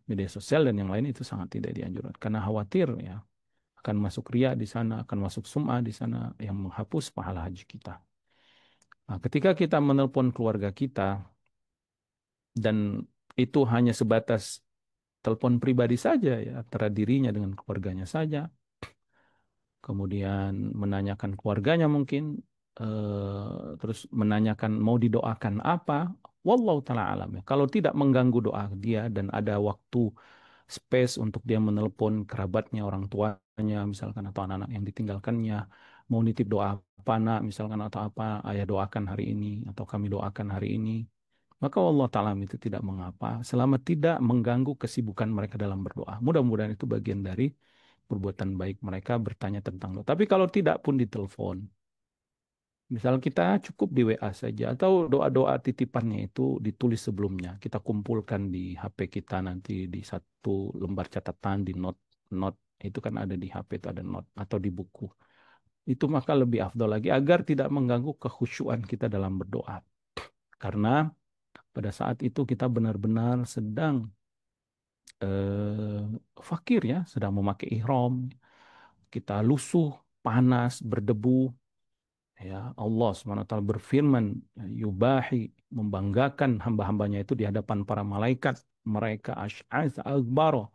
media sosial dan yang lain itu sangat tidak dianjurkan. Karena khawatir ya akan masuk ria di sana, akan masuk sum'ah di sana yang menghapus pahala haji kita. Nah, ketika kita menelpon keluarga kita dan itu hanya sebatas telepon pribadi saja ya antara dirinya dengan keluarganya saja, kemudian menanyakan keluarganya mungkin, terus menanyakan mau didoakan apa, wallahu taala alam ya. Kalau tidak mengganggu doa dia dan ada waktu space untuk dia menelpon kerabatnya, orang tuanya misalkan atau anak-anak yang ditinggalkannya, mau nitip doa apa nak misalkan atau apa, ayah doakan hari ini atau kami doakan hari ini, maka Allah Ta'ala itu tidak mengapa selama tidak mengganggu kesibukan mereka dalam berdoa. Mudah-mudahan itu bagian dari perbuatan baik mereka bertanya tentang doa. Tapi kalau tidak pun ditelepon, misal kita cukup di WA saja atau doa-doa titipannya itu ditulis sebelumnya. Kita kumpulkan di HP kita nanti di satu lembar catatan di note itu kan ada di HP itu ada note atau di buku. Itu maka lebih afdal lagi agar tidak mengganggu kekhusyuan kita dalam berdoa. Karena pada saat itu kita benar-benar sedang eh, fakir ya, sedang memakai ihram, kita lusuh, panas, berdebu. Ya, Allah SWT berfirman, yubahi, membanggakan hamba-hambanya itu di hadapan para malaikat. Mereka asy'az akbaro,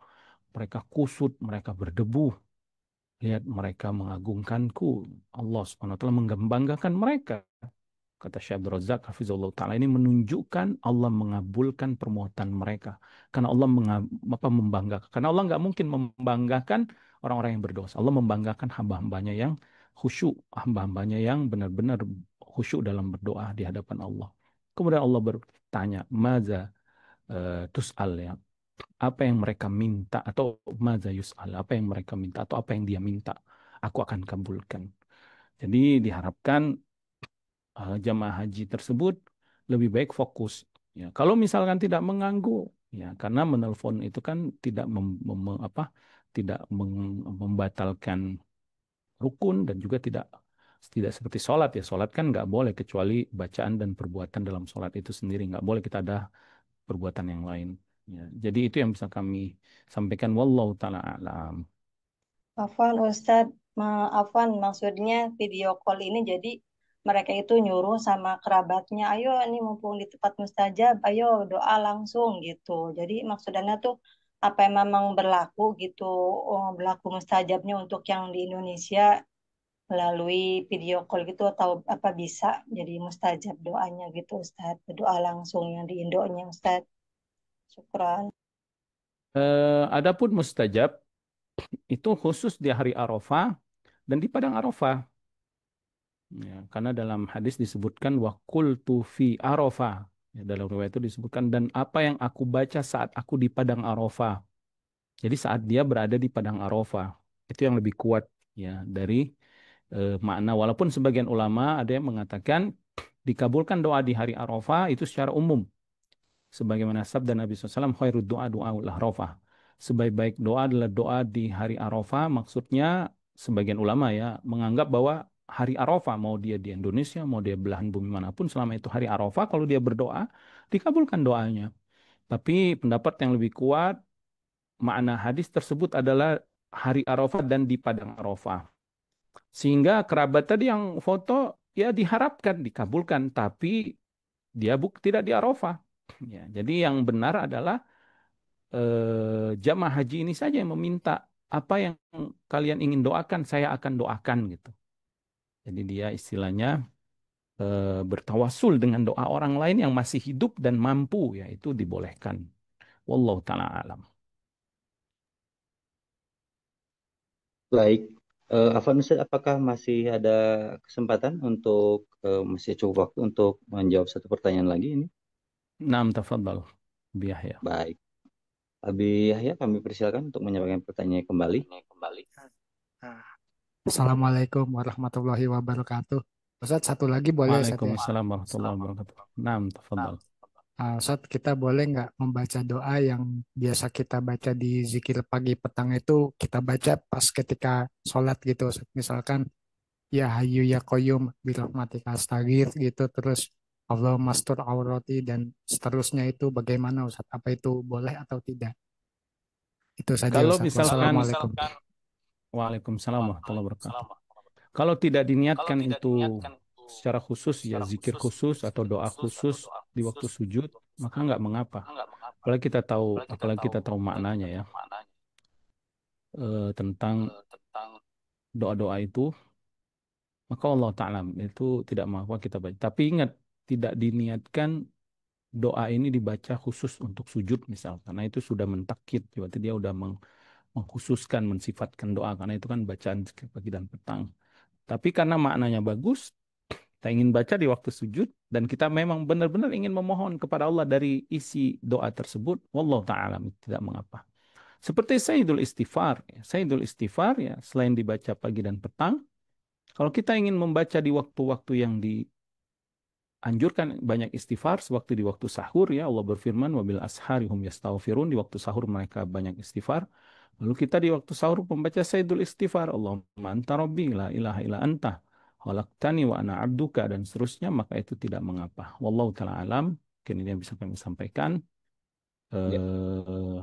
mereka kusut, mereka berdebu. Lihat mereka mengagungkanku. Allah SWT membanggakan mereka. Kata Syekh Abdul Razak Hafizullah Ta'ala, ini menunjukkan Allah mengabulkan permohonan mereka. Karena Allah membanggakan. Karena Allah nggak mungkin membanggakan orang-orang yang berdosa. Allah membanggakan hamba-hambanya yang khusyuk. Hamba-hambanya yang benar-benar khusyuk dalam berdoa di hadapan Allah. Kemudian Allah bertanya, Maza tus'al ya. Apa yang mereka minta atau Maza yus'al. Apa yang mereka minta atau apa yang dia minta. Aku akan kabulkan. Jadi diharapkan jamaah haji tersebut lebih baik fokus. Ya, kalau misalkan tidak mengganggu, ya karena menelpon itu kan tidak tidak membatalkan rukun dan juga tidak seperti sholat ya. Sholat kan nggak boleh kecuali bacaan dan perbuatan dalam sholat itu sendiri. Nggak boleh kita ada perbuatan yang lain. Ya, jadi itu yang bisa kami sampaikan. Wallahu taala alam. Afwan Ustadz, Afwan maksudnya video call ini jadi mereka itu nyuruh sama kerabatnya, ayo ini mumpung di tempat mustajab, ayo doa langsung gitu. Jadi maksudnya tuh apa yang memang berlaku gitu, oh, berlaku mustajabnya untuk yang di Indonesia melalui video call gitu atau apa bisa jadi mustajab doanya gitu Ustadz, doa langsung yang di Indonya Ustadz. Syukran. Adapun mustajab itu khusus di hari Arafah dan di padang Arafah. Ya, karena dalam hadis disebutkan waqultu fi Arafah. Ya, dalam riwayat itu disebutkan dan apa yang aku baca saat aku di padang Arafah. Jadi saat dia berada di padang Arafah itu yang lebih kuat ya dari makna. Walaupun sebagian ulama ada yang mengatakan dikabulkan doa di hari Arafah itu secara umum. Sebagaimana sabda Nabi SAW, khairud doa doaul Arafah. Sebaik-baik doa adalah doa di hari Arafah. Maksudnya sebagian ulama ya menganggap bahwa hari Arafah mau dia di Indonesia, mau dia belahan bumi manapun, selama itu hari Arafah, kalau dia berdoa dikabulkan doanya. Tapi pendapat yang lebih kuat makna hadis tersebut adalah hari Arafah dan di padang Arafah. Sehingga kerabat tadi yang foto ya diharapkan dikabulkan, tapi dia tidak di Arafah. Ya, jadi yang benar adalah jamaah haji ini saja yang meminta apa yang kalian ingin doakan, saya akan doakan gitu. Jadi dia istilahnya bertawasul dengan doa orang lain yang masih hidup dan mampu, ya itu dibolehkan. Wallahu taala alam. Baik, Afwan Ustaz, apakah masih ada kesempatan untuk masih cukup waktu untuk menjawab satu pertanyaan lagi ini? Naam tafadhal. Biah ya. Baik, Abi Yahya kami persilakan untuk menyampaikan pertanyaan kembali. Nah, Assalamualaikum warahmatullahi wabarakatuh. Ustaz, satu lagi boleh Ustaz ya? Waalaikumsalam warahmatullahi wabarakatuh. Naam, tafadhal. Ustaz, kita boleh nggak membaca doa yang biasa kita baca di zikir pagi petang itu kita baca pas ketika sholat gitu Ustaz. Misalkan ya Hayyu ya Qayyum birahmatika astaghith gitu, terus Allah mastur aurati dan seterusnya, itu bagaimana Ustaz? Apa itu boleh atau tidak? Itu saja Kalau Ustaz. misalkan, Wassalamualaikum. Waalaikumsalam warahmatullahi wabarakatuh. Kalau tidak diniatkan itu secara khusus ya zikir khusus atau doa khusus di waktu sujud, maka nggak mengapa. Apalagi kita tahu maknanya ya, tentang doa-doa itu, maka Allah Ta'ala itu tidak mengapa kita baca. Tapi ingat, tidak diniatkan doa ini dibaca khusus untuk sujud misal, karena itu sudah mentakid, berarti dia udah mengkhususkan, mensifatkan doa, karena itu kan bacaan zikir pagi dan petang. Tapi karena maknanya bagus, kita ingin baca di waktu sujud, dan kita memang benar-benar ingin memohon kepada Allah dari isi doa tersebut, wallahu ta'ala tidak mengapa. Seperti Sayyidul Istighfar. Sayyidul Istighfar ya, selain dibaca pagi dan petang, kalau kita ingin membaca di waktu-waktu yang dianjurkan banyak istighfar, sewaktu di waktu sahur ya, Allah berfirman, wabil ashari hum yastaghfirun, di waktu sahur mereka banyak istighfar. Lalu kita di waktu sahur membaca Sayyidul Istighfar, Allahumma anta rabbi la ilaha illa anta khalaqtani wa ana abduka, dan seterusnya, maka itu tidak mengapa. Wallahu ta'ala alam. Mungkin ini yang bisa kami sampaikan. Ya. Eh,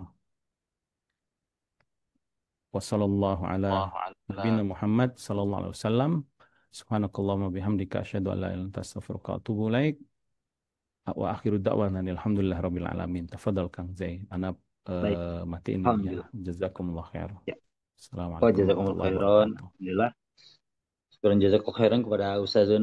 Wassallallahu ala nabiyina Muhammad sallallahu alaihi wasallam. Subhanakallahumma bihamdika asyhadu an la ilaha illa anta astaghfiruka wa atubu ilaik. Wa akhiru da'wana alhamdulillah rabbil alamin. Tafadhal Kang Zai. Ana Baik. matiin ya. Alhamdulillah. Jazakumullah khair. Ya. Oh, Assalamualaikum jazakumullah warahmatullahi khairan. wabarakatuh. Alhamdulillah. Syukuran jazakumullah khairan kepada Ustazuna